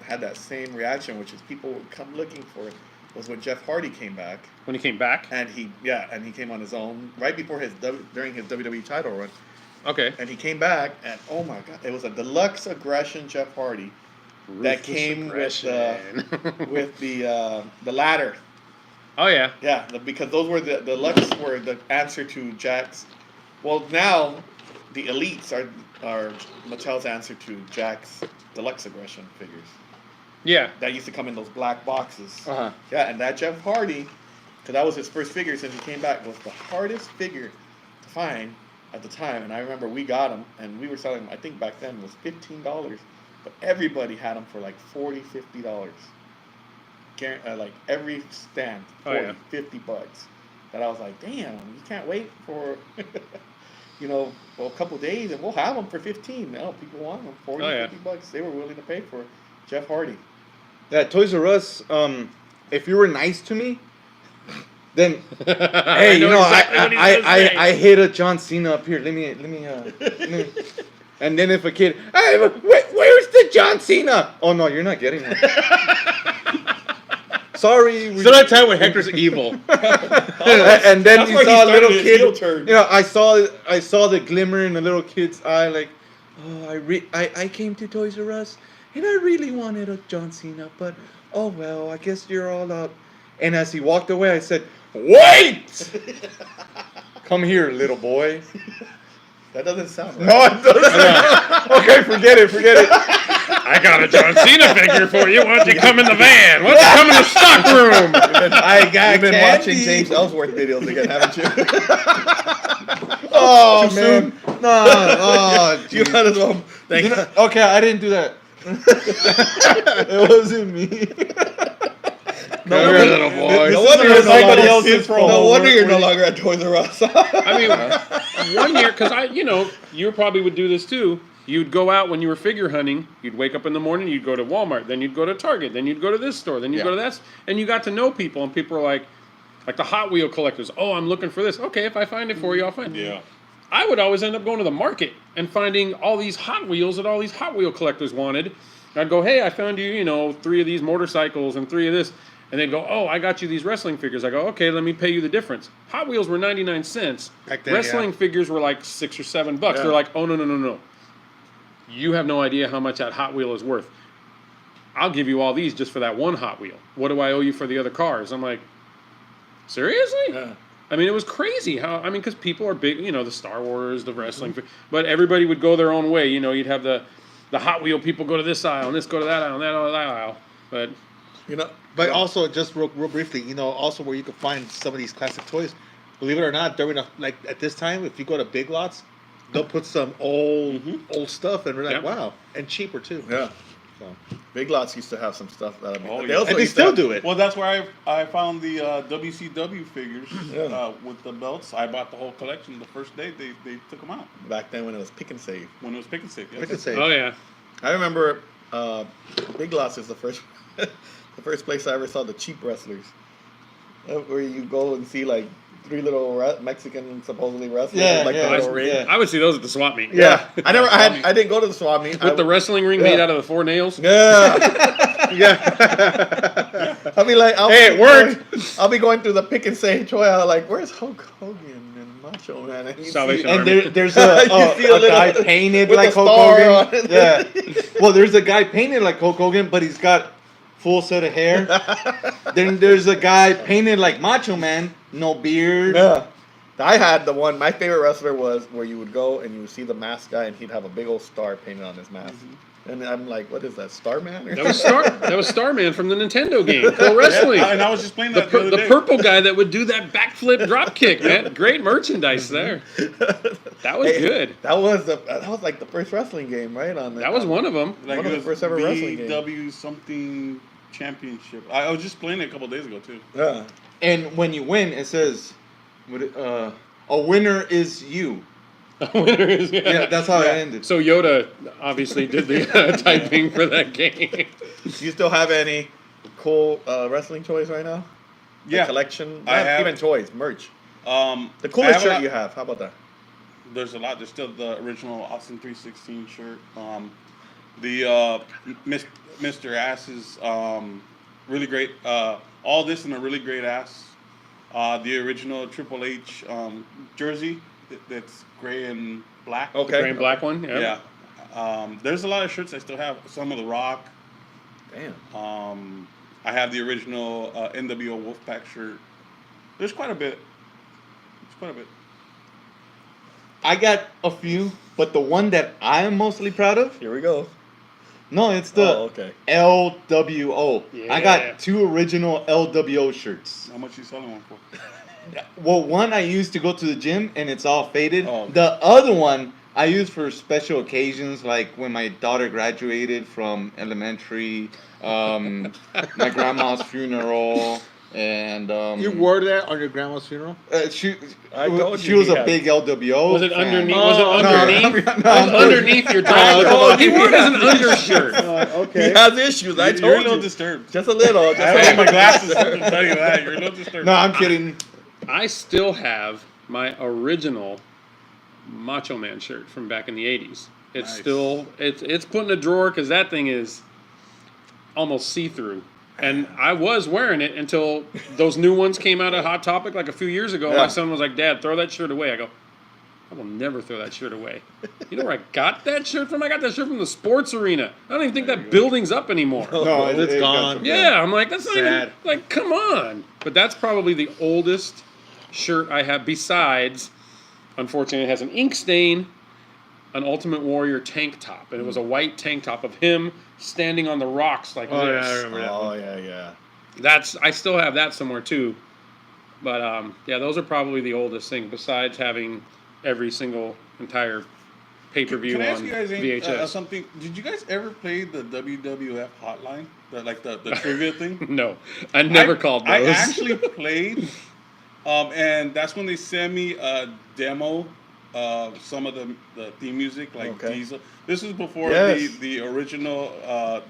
had that same reaction, which is people would come looking for it, was when Jeff Hardy came back. when he came back? And he came on his own right before during his WWE title run. Okay. And he came back, and oh my God, it was a deluxe aggression Jeff Hardy that Ruthless came aggression. with the ladder. Oh, yeah. Yeah, because those were the deluxe were the answer to Jack's. Well, now the elites are Mattel's answer to Jack's deluxe aggression figures. Yeah. That used to come in those black boxes. Uh-huh. Yeah, and that Jeff Hardy, because that was his first figure since he came back, was the hardest figure to find at the time. And I remember we got him, and we were selling him, I think back then was $15, but everybody had them for like $40, $50. Like every stand, 40, $50. That I was like, damn, you can't wait for, a couple days, and we'll have them for 15. No, people want them, 40, $50. They were willing to pay for Jeff Hardy. That Toys R Us, if you were nice to me, then hey, I hit a John Cena up here. Let me and then if a kid, hey, where's the John Cena? Oh no, you're not getting one. Sorry. So that time when Hector's evil. And then That's you why he saw a started little his kid. heel turn. I saw the glimmer in the little kid's eye, like, oh, I came to Toys R Us. And I really wanted a John Cena, but oh well, I guess you're all up. And as he walked away, I said, wait! Come here, little boy. That doesn't sound right. No, it doesn't. Okay, forget it. I got a John Cena figure for you. Why don't you come in the van? Why don't you come in the stock room? You've been watching James Ellsworth videos again, haven't you? Oh, man. No. Oh, You might as well. Okay, I didn't do that. It wasn't me. No Come here, little boy. No wonder you're somebody no else's fault. No wonder you're no longer at Toys R Us. I mean, one year, because you probably would do this too. You'd go out when you were figure hunting. You'd wake up in the morning. You'd go to Walmart. Then you'd go to Target. Then you'd go to this store. Then you'd go to that. And you got to know people. And people were like the Hot Wheel collectors. Oh, I'm looking for this. Okay, if I find it for you, I'll find it. Yeah. I would always end up going to the market and finding all these Hot Wheels that all these Hot Wheel collectors wanted. I'd go, hey, I found you, 3 of these motorcycles and 3 of this. And they'd go, oh, I got you these wrestling figures. I go, okay, let me pay you the difference. Hot Wheels were 99 cents. Back then, Wrestling figures were like $6 or $7. Yeah. They're like, oh, no. You have no idea how much that Hot Wheel is worth. I'll give you all these just for that one Hot Wheel. What do I owe you for the other cars? I'm like, seriously? Yeah. I mean, it was crazy because people are big, the Star Wars, the wrestling, but everybody would go their own way. You'd have the Hot Wheel people go to this aisle, and this go to that aisle, and that aisle. But, But also, just real briefly, also where you can find some of these classic toys. Believe it or not, at this time, if you go to Big Lots, they'll put some old stuff, and we're like, wow, and cheaper too. Yeah. So. Big Lots used to have some stuff that And they still do it. Well, that's where I found the WCW figures with the belts. I bought the whole collection the first day they took them out. Back then when it was pick and save. When it was pick and save. Yes. Pick and save. oh, yeah. I remember Big Lots is the first place I ever saw the cheap wrestlers. Where you go and see like three little Mexican supposedly wrestlers. Yeah, like yeah, the little I- ring. yeah. I would see those at the swap meet. Yeah. I didn't go to the swap meet. With the wrestling ring made out of the 4 nails. Yeah. Yeah. I'll be like, Hey, it worked. I'll be going through the pick and say Choya, like, where's Hulk Hogan and Macho Man? And you Salvation see- And Army. there's You a see a little- guy painted with like a Hulk star Hogan. on it. Yeah. Well, there's a guy painted like Hulk Hogan, but he's got full set of hair. Then there's a guy painted like Macho Man, no beard. Yeah. I had the one, my favorite wrestler was where you would go and you would see the mask guy and he'd have a big old star painted on his mask. And I'm like, what is that, Starman? Or That was Starman from the Nintendo game, Pro Wrestling. And I was just playing The, that the other the day. purple guy that would do that backflip drop kick, man. Great merchandise there. That was Hey, good. That was like the first wrestling game, right? On That was one of them. Like one of it the was first ever wrestling games. BW something championship. I was just playing it a couple days ago too. Yeah. And when you win, it says, a winner is you. Winner is Yeah, that's how it ended. So Yoda obviously did the typing for that game. Do you still have any cool wrestling toys right now? Yeah. Like collection? I Not have- even toys, merch. The I coolest have a shirt lot- you have. How about that? There's a lot. There's still the original Austin 316 shirt. The Mr. Ass's really great. All this in a really great ass. The original Triple H jersey that's gray and black. Okay. Gray and black one. Yeah. There's a lot of shirts I still have. Some of the Rock. Damn. I have the original NWO Wolfpack shirt. There's quite a bit. I got a few, but the one that I am mostly proud of, Here we go. no, it's the Okay. LWO. I Yeah. got 2 original LWO shirts. How much you selling one for? Well, one I used to go to the gym and it's all faded. Oh. The other one I use for special occasions, like when my daughter graduated from elementary, my grandma's funeral, and You wore that on your grandma's funeral? she told she you was he a had- big LWO. Was it fan. underneath? Oh, Was it no, underneath? no, It was I'm underneath your dress. told He you. wore it as an undershirt. He Okay. has issues. I You're a told little you. disturbed. Just a little. Just I a have my little. glasses to tell you that. You're a little disturbed. No, I'm kidding. I still have my original Macho Man shirt from back in the 80s. It's Nice. still it's put in a drawer because that thing is almost see-through. And I was wearing it until those new ones came out of Hot Topic like a few years ago. Yeah. My son was like, "Dad, throw that shirt away." I go, "I will never throw that shirt away." You know where I got that shirt from? I got that shirt from the sports arena. I don't even think that building's up anymore. No, it's it gone. got- Yeah, I'm like, that's not even, Sad. like, come on. But that's probably the oldest shirt I have besides, unfortunately, it has an ink stain, an Ultimate Warrior tank top. And it was a white tank top of him standing on the rocks like Oh, this. yeah, I remember that. Oh, yeah, yeah. I still have that somewhere too. But, yeah, those are probably the oldest thing besides having every single entire pay-per-view Can I on ask you guys VHS. something? Did you guys ever play the WWF hotline? The trivia thing? No, I never called those. I actually played, and that's when they sent me a demo of some of the theme music, like Okay. Diesel. This was before Yes. the original what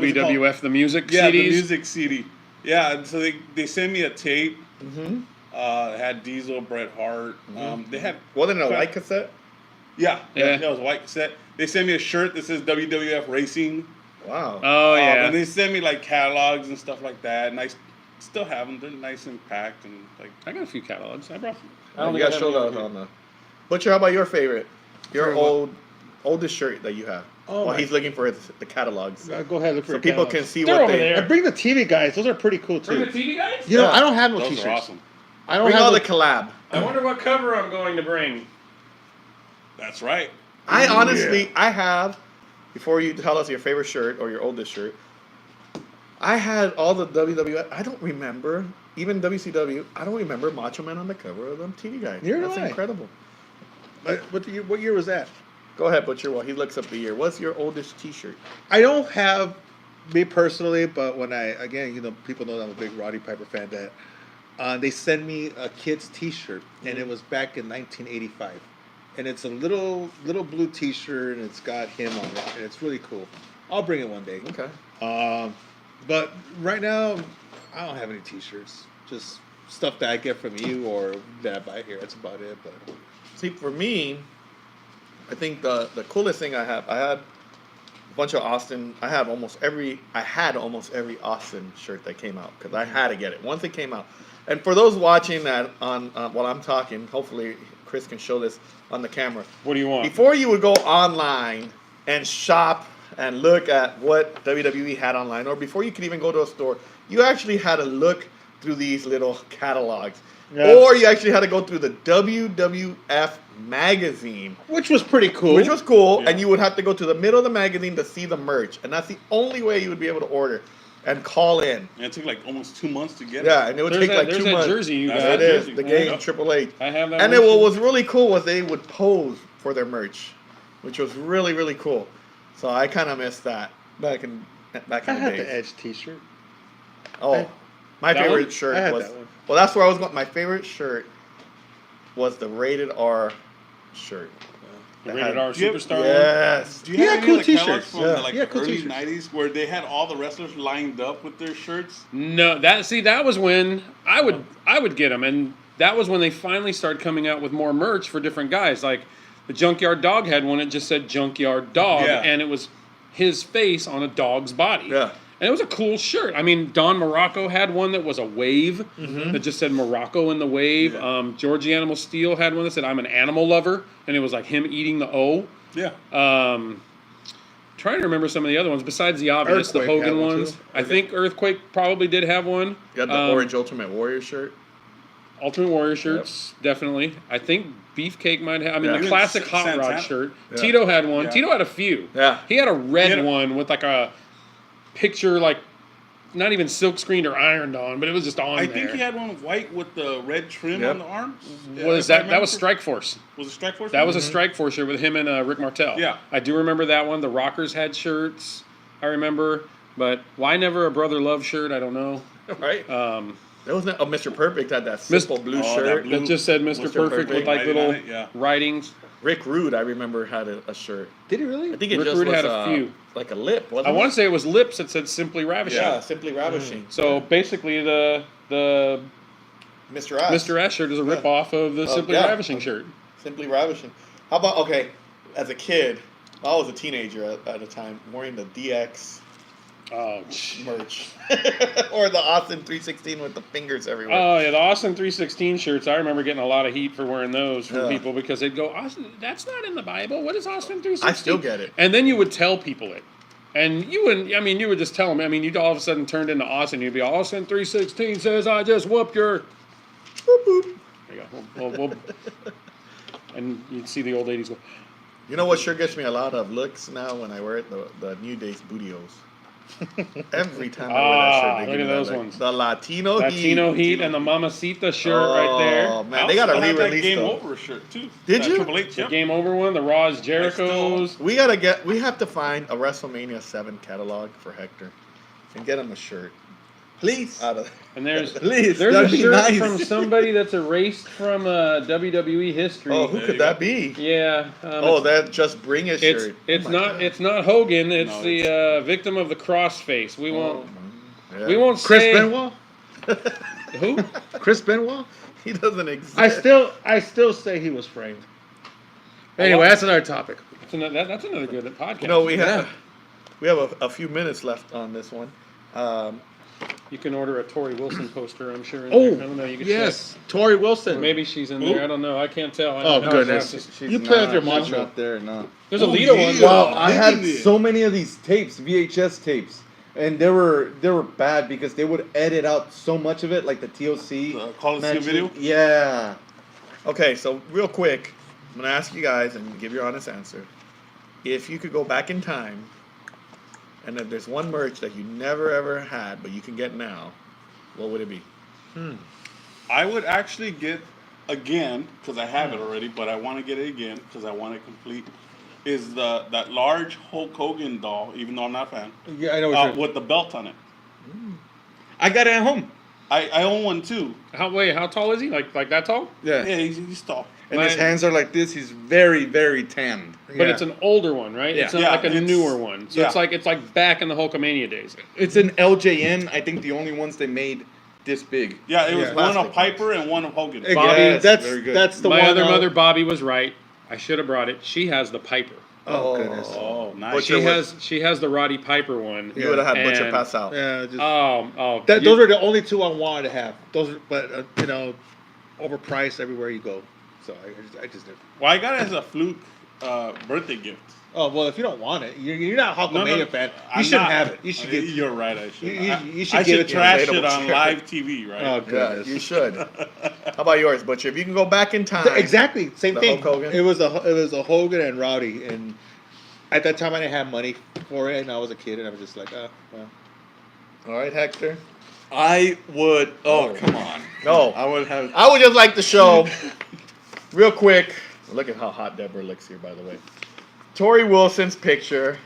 was it called? WWF, the music Yeah, CDs. the music CD. Yeah, and so they sent me a tape. Mm-hmm. It had Diesel, Bret Hart. They had Wasn't it a white cassette? yeah, Yeah. that was a white cassette. They sent me a shirt that says WWF Racing. Wow. Oh, yeah. And they send me like catalogs and stuff like that, and I still have them. They're nice and packed, and like I got a few catalogs. I brought them. I you don't got think I showed have us any on the. Butcher, how about your favorite? Your Favorite oldest shirt that you have. Oh, While my- he's looking for the catalogs. Go ahead, look for So your people catalogs. can see They're what over they. there. And bring the TV guys. Those are pretty cool Bring too. the TV guys? You know, Yeah. I don't have no those t-shirts. are awesome. I don't Bring have all the the collab. I wonder what cover I'm going to bring. That's right. I honestly, I have, before you tell us your favorite shirt or your oldest shirt, I had all the WWF. I don't remember, even WCW, I don't remember Macho Man on the cover of them TV guys. Neither do That's I. incredible. What year was that? Go ahead, Butcher, while he looks up the year. What's your oldest t-shirt? I don't have me personally, but when people know that I'm a big Roddy Piper fan. That they send me a kid's T-shirt, and it was back in 1985, and it's a little blue T-shirt, and it's got him on it, and it's really cool. I'll bring it one day. Okay. But right now, I don't have any T-shirts. Just stuff that I get from you or that I buy here. That's about it. But See, for me, I think the coolest thing I had a bunch of Austin. I had almost every Austin shirt that came out because I had to get it once it came out. And for those watching that on while I'm talking, hopefully Chris can show this on the camera. What do you want? Before you would go online and shop and look at what WWE had online, or before you could even go to a store, you actually had to look through these little catalogs. Yeah. Or you actually had to go through the WWF magazine. which was pretty cool. Which was cool, Yeah. and you would have to go to the middle of the magazine to see the merch. And that's the only way you would be able to order and call in. And it took like almost 2 months to get Yeah, it. and it would There's take that, like there's 2 that months. jersey you That's got. It is, jersey. the Yeah. game, Triple H. I have that And one then what too. was really cool was they would pose for their merch, which was really, really cool. So I kind of missed that back in I the had days. the Edge T-shirt. Oh, my That favorite one? shirt I had was. that one. Well, that's where I was going. My favorite shirt was the Rated R shirt. The That Rated had- R Superstar one. Yes. Do you He have had any cool of the catalogs t-shirts. from Yeah. the like He had cool early t-shirts. 90s where they had all the wrestlers lined up with their shirts? No, that was when I would get them, and that was when they finally started coming out with more merch for different guys. Like the Junkyard Dog had one that just said Junkyard Dog, Yeah. and it was his face on a dog's body. Yeah. And it was a cool shirt. I mean, Don Morocco had one that was a wave that just said Morocco in the wave. Yeah. Georgie Animal Steel had one that said I'm an animal lover, and it was like him eating the O. Yeah. Trying to remember some of the other ones besides the obvious, the Earthquake had Hogan one, ones. too. I think Earthquake probably did have one. You got the orange Ultimate Warrior shirt. Ultimate Warrior shirts, definitely. I think Beefcake might have. I mean, Yeah. the classic Hot Santana. Rod shirt. Yeah. Tito had one. Yeah. Tito had a few. Yeah. He had a red He had a- one with like a picture, like not even silk screened or ironed on, but it was just on I there. think he had one white with the red trim Yep. on the arms. What is that? That was Strike Force. Was it Strike Force? That was a Strike Force shirt with him and Rick Martel. Yeah. I do remember that one. The Rockers had shirts. I remember, but why never a Brother Love shirt? I don't know. Right? That was not. Oh, Mr. Perfect had that Mis- simple blue Oh, shirt. that blue- That just said Mr. Mr. Perfect with Perfect like writing little on it, yeah. writings. Rick Rude, I remember, had a shirt. Did he really? I think it Rick just Rude was had a few. like a lip. I Wasn't want it? to say it was lips that said Simply Ravishing. Yeah, simply ravishing. So basically, the Mr. Ass. Mr. S shirt is a rip off of the Simply yeah. Ravishing shirt. Simply ravishing. How about as a kid, I was a teenager at the time, wearing the DX Oh, merch, or the Austin 316 with the fingers everywhere. oh yeah, the Austin 316 shirts. I remember getting a lot of heat for wearing those from Yeah. people because they'd go, Austin, that's not in the Bible. What is Austin 316? I still get it. And then you would tell people it. And you wouldn't, I mean, you would just tell them. I mean, you'd all of a sudden turned into Austin. You'd be, Austin 316 says, I just whooped your. Boop, boop. There you go. We'll and you'd see the old ladies go, You know what sure gets me a lot of looks now when I wear it? The New Day's Bootios. Every time I wear that shirt, they look give me at that those look. ones. The Latino Heat. and the Mamacita shirt right there. Oh man, they got to I have that re-release Game those. Over shirt too. Did That you? Triple H, The yeah. Game Over one, the Raws, Jerichos. We have to find a WrestleMania 7 catalog for Hector and get him a shirt. Please. Out of And there's Please, there's that'd a be shirt nice. from somebody that's erased from WWE history. Oh, who There could you that go. be? Yeah. Oh, that Just Bring It it's shirt. it's Oh my not God. it's not Hogan. It's No, the victim of the crossface. We won't Yeah. we won't Chris say Benoit? who. Chris Benoit? He doesn't exist. I still say he was framed. Anyway, that's another topic. That's another good podcast. You know, we have a few minutes left on this one. You can order a Tori Wilson poster. I'm sure. In Oh, there. I don't know. You can yes, Tori check. Wilson. Maybe she's in there. I don't know. I can't tell. I Oh, don't know. goodness. She's You play with your she's macho. not there, no. There's a Oh, Lita yeah. one. Well, I had Isn't it? so many of these tapes, VHS tapes, and they were bad because they would edit out so much of it, like the TOC. The Coliseum matches. video? Yeah. Okay, so real quick, I'm gonna ask you guys and give your honest answer. If you could go back in time, and if there's one merch that you never ever had but you can get now, what would it be? I would actually get again because I have it already, but I want to get it again because I want it complete. Is that large Hulk Hogan doll? Even though I'm not a fan, Yeah, I know what you're with the belt on it. I got it at home. I own one too. How tall is he? Like that tall? Yeah. Yeah, he's tall. And his Mine- hands are like this. He's very, very tanned. But Yeah. it's an older one, right? Yeah. It's not Yeah, like a it's- newer one. So yeah. it's like back in the Hulkamania days. It's an LJN. I think the only ones they made this big. Yeah, it was Yeah. one Plastic of Piper and one of Hogan. Bobby, Yes, that's very good. that's the My one. other mother, Bobby, was right. I should have brought it. She has the Piper. Oh goodness. Oh, nice. Butcher She has the Roddy Piper one. You would have had Butcher And- pass out. Yeah. Just, Those those are the only two I wanted to have. Those, are, but you know, overpriced everywhere you go. So I just did. Well, I got it as a fluke birthday gift. Oh well, if you don't want it, you're not a Hulkamania fan. You I'm shouldn't not. have it. You should get. You're right. I should. You should I give should it to trash him. it on Relatable live TV, right? Oh Yeah, goodness. you should. How about yours, Butcher? If you can go back in time. Exactly, same The thing. Hulk Hogan? It was a Hogan and Roddy, and at that time I didn't have money for it, and I was a kid, and I was just like, well. All right, Hector. I would. Oh, come on. No. I would have. I would just like to show, real quick. Look at how hot Deborah looks here, by the way. Tori Wilson's picture.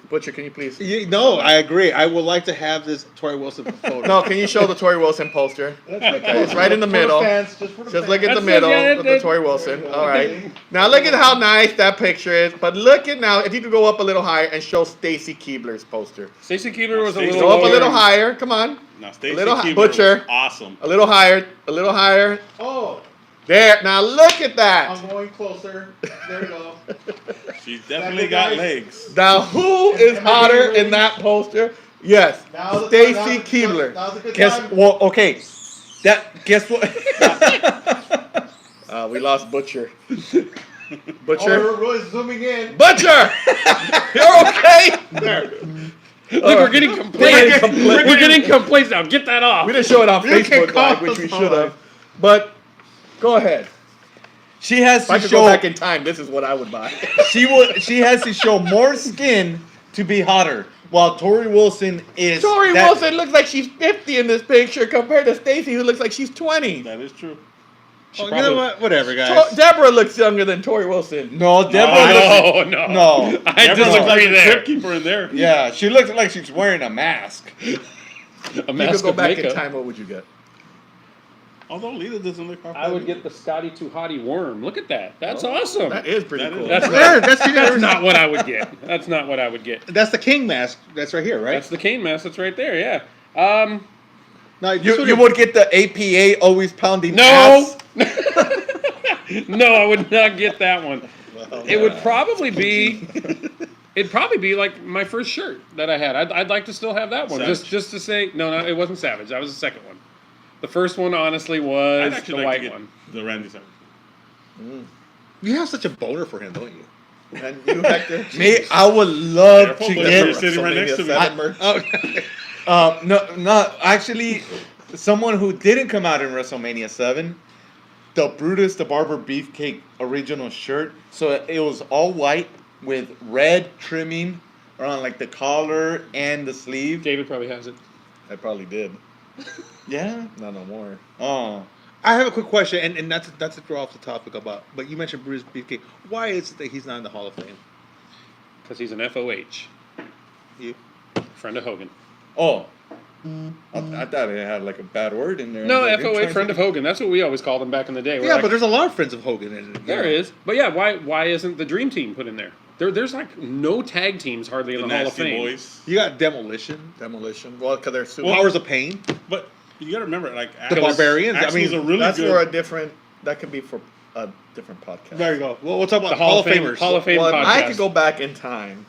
Butcher, can you please? No, I agree. I would like to have this Tori Wilson photo. No, can you show the Tori Wilson poster? Okay, it's right in the For middle. fans, just Just fans. look at the That's middle it, of yeah, the Tori Wilson. All right. Now look at how nice that picture is. But look at now, if you could go up a little higher and show Stacy Keibler's poster. Stacy Keibler was a Stacy- little Go up a lower. little higher. Come on. Now, Stacy little Keibler Butcher. was awesome. A little higher. A little higher. Oh, There. Now look at that. I'm going closer. There we go. She definitely it, got guys? legs. Now who is hotter in that poster? Yes, Now's the Stacy time, Keibler. now's a good Guess time. well. Okay. Guess what? We lost Butcher. Oh, Butcher. we're really zooming in. Butcher. You're okay. There. Look, we're getting complaints. We're getting complaints now. Get that off. We didn't show it on You can Facebook call Live, which us we on should have. But go ahead. She has If I to could go show. back in time, this is what I would buy. She has to show more skin to be hotter, while Tori Wilson is. Tori that- Wilson looks like she's 50 in this picture compared to Stacy, who looks like she's 20. That is true. Oh, you know what? Whatever, guys. Deborah looks younger than Tori Wilson. No, Deborah. No, no. No. I Deborah looks like disagree a there. crypt keeper in there. Yeah, she looks like she's wearing a mask. A If you mask could go of back makeup. in time, what would you get? Although Lita doesn't look half I would bad get the Scotty Too Hottie worm. Look at that. That's awesome. That is pretty That is- cool. That's There, not, that's that's not what I would get. That's not what I would get. That's the king mask. That's right here, right? That's the cane mask. That's right there. Yeah. No, You would get the APA always pounding No. ass. No, I would not get that one. It would probably be. It'd probably be like my first shirt that I had. I'd like to still have that one, Savage. just to say no, it wasn't Savage. That was the second one. The first one, honestly, I'd was the actually like white to get one. the Randy Savage. You have such a boner for him, don't you? And you, Hector? Me, I would love Careful, to but get. you're sitting right next to me. WrestleMania 7 merch. No, actually, someone who didn't come out in WrestleMania 7, the Brutus the Barber Beefcake original shirt. So it was all white with red trimming around like the collar and the sleeve. David probably has it. I probably did. Yeah. Not no more. Oh. I have a quick question, and not to throw off the topic about, but you mentioned Bruce Beefcake. Why is it that he's not in the Hall of Fame? Because he's an FOH. You? Friend of Hogan. Oh. I thought it had like a bad word in there. No, I was like, FOH, friend of Hogan. That's what we always called him back in the day. We're Yeah, like, but there's a lot of friends of Hogan in it. there is. But yeah, why isn't the Dream Team put in there? There's like no tag teams hardly in The the Hall of Nasty Fame. Boys. You got Demolition, Demolition. Well, because they're super. Powers of Pain. But you got to remember, like The Barbarians, I Actually, mean, is a really That's good. for a different. That could be for a different podcast. There you go. Well, we'll talk about The Hall of Fame, Famers. Hall of Fame Well, if I podcast. could go back in time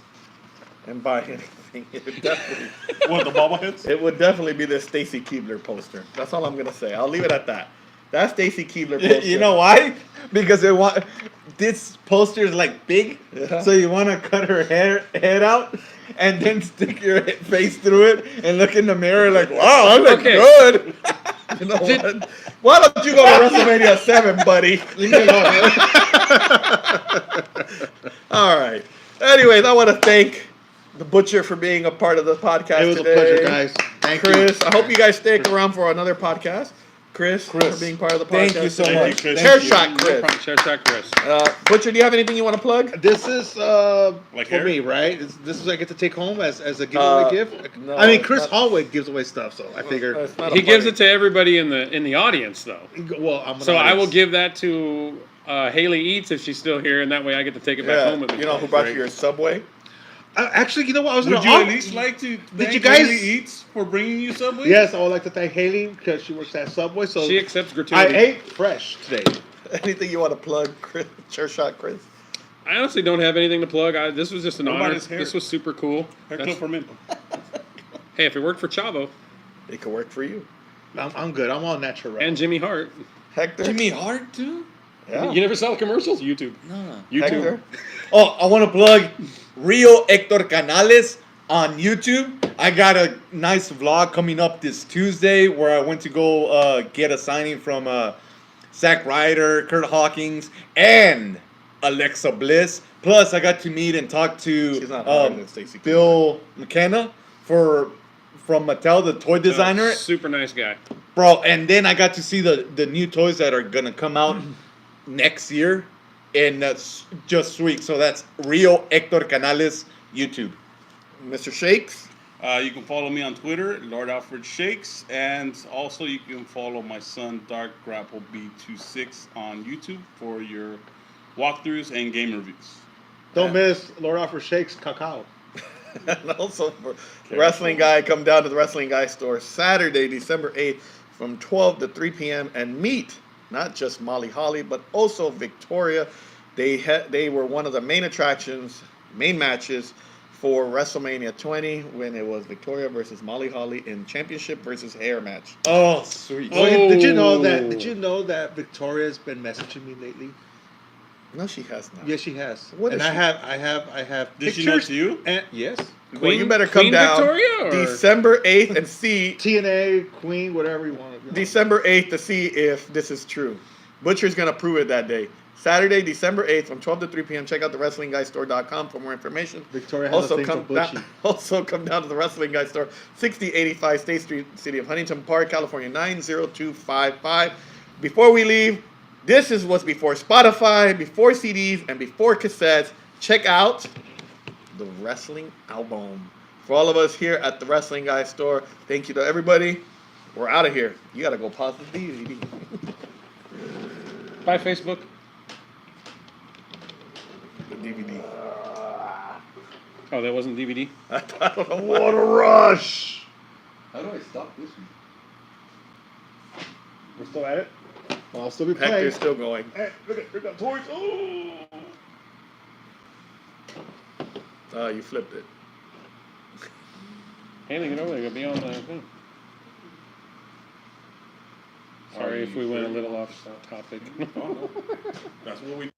and buy anything, it would definitely, What, the bobbleheads? it would definitely be the Stacy Keibler poster. That's all I'm gonna say. I'll leave it at that. That Stacy Keibler poster. You know why? Because they want this poster is like big, Yeah. so you want to cut her head out and then stick your face through it and look in the mirror like, wow, I look Okay. good. You know what? Why don't you go to WrestleMania 7, buddy? Leave me alone. All right. Anyways, I want to thank the Butcher for being a part of the podcast It was today. a pleasure, guys. Thank Chris, I hope you guys stick around for another podcast. Chris, for being part of the podcast. Thank you so today. much. you, Chris. Hair Thank you. shot, Chris. Share shot, Chris. Butcher, do you have anything you want to plug? you. This is Like for hair? me, right? This is I get to take home as a giveaway gift. no, I mean, it's Chris not- Holloway gives away stuff, so I figured. It's not a He gives party. it to everybody in the audience though. Well, I'm an So I will audience. give that to Haley Eats if she's still here, and that way I get to take it back Yeah, home with me. you know who brought you your Subway? Actually, you know what? I was Would gonna you at offer- least like to you thank guys- Haley Eats for bringing you Subway? Yes, I would like to thank Haley because she works at Subway. So She accepts I gratuity. ate fresh today. Anything you want to plug, Chris? Chair shot, Chris? I honestly don't have anything to plug. This was just an What about honor. his hair? This was super cool. Hair That's- clip for men. Hey, if it worked for Chavo It could work for you. I'm good. I'm all natural. and Jimmy Hart, Hector? Jimmy Hart too? Yeah. you never saw the commercials? YouTube. No. YouTube. Hector? Oh, I want to plug Rio Hector Canales on YouTube. I got a nice vlog coming up this Tuesday where I went to go get a signing from Zack Ryder, Kurt Hawkins, and Alexa Bliss. Plus, I got to meet and talk to She's not harder than Stacy Keibler. Bill McKenna from Mattel, the toy designer. Super nice guy. Bro, and then I got to see the new toys that are gonna come out next year, and that's just sweet. So that's Rio Hector Canales YouTube. Mr. Shakes? You can follow me on Twitter, Lord Alfred Shakes, and also you can follow my son Dark Grapple B26 on YouTube for your walkthroughs and game reviews. Don't miss Lord Alfred Shakes Cacao. And also for Wrestling Guy, come down to the Wrestling Guy store Saturday, December 8th from 12 to 3 p.m. and meet not just Molly Holly, but also Victoria. They were one of the main attractions, main matches for WrestleMania 20 when it was Victoria versus Molly Holly in championship versus hair match. Oh, sweet. Oh. Well, did you know that? Did you know that Victoria's been messaging me lately? No, she has not. Yes, she has. What and is I she- have Did pictures. she know it's you? And yes, Well, you better come Queen down Victoria, or? December 8th and see TNA Queen, whatever you want. December 8th to see if this is true. Butcher's going to prove it that day. Saturday, December 8th from 12 to 3 p.m. Check out the WrestlingGuyStore.com for more information. Victoria has a thing come for down, Butchie. also come down to the Wrestling Guy Store, 6085 State Street, City of Huntington Park, California 90255. Before we leave, this is what's before Spotify, before CDs, and before cassettes. Check out the wrestling album. For all of us here at the Wrestling Guy Store, thank you to everybody. We're out of here. You got to go pause the DVD. Bye, Facebook. The DVD. Oh, that wasn't DVD? I don't know why. What a rush! How do I stop this one? We're still at it. Well, I'll still be playing. Hector's still going. Hey, look at toys. Oh! You flipped it. Haley, get over there. You'll be on the thing. Sorry if we went a little off topic. That's what we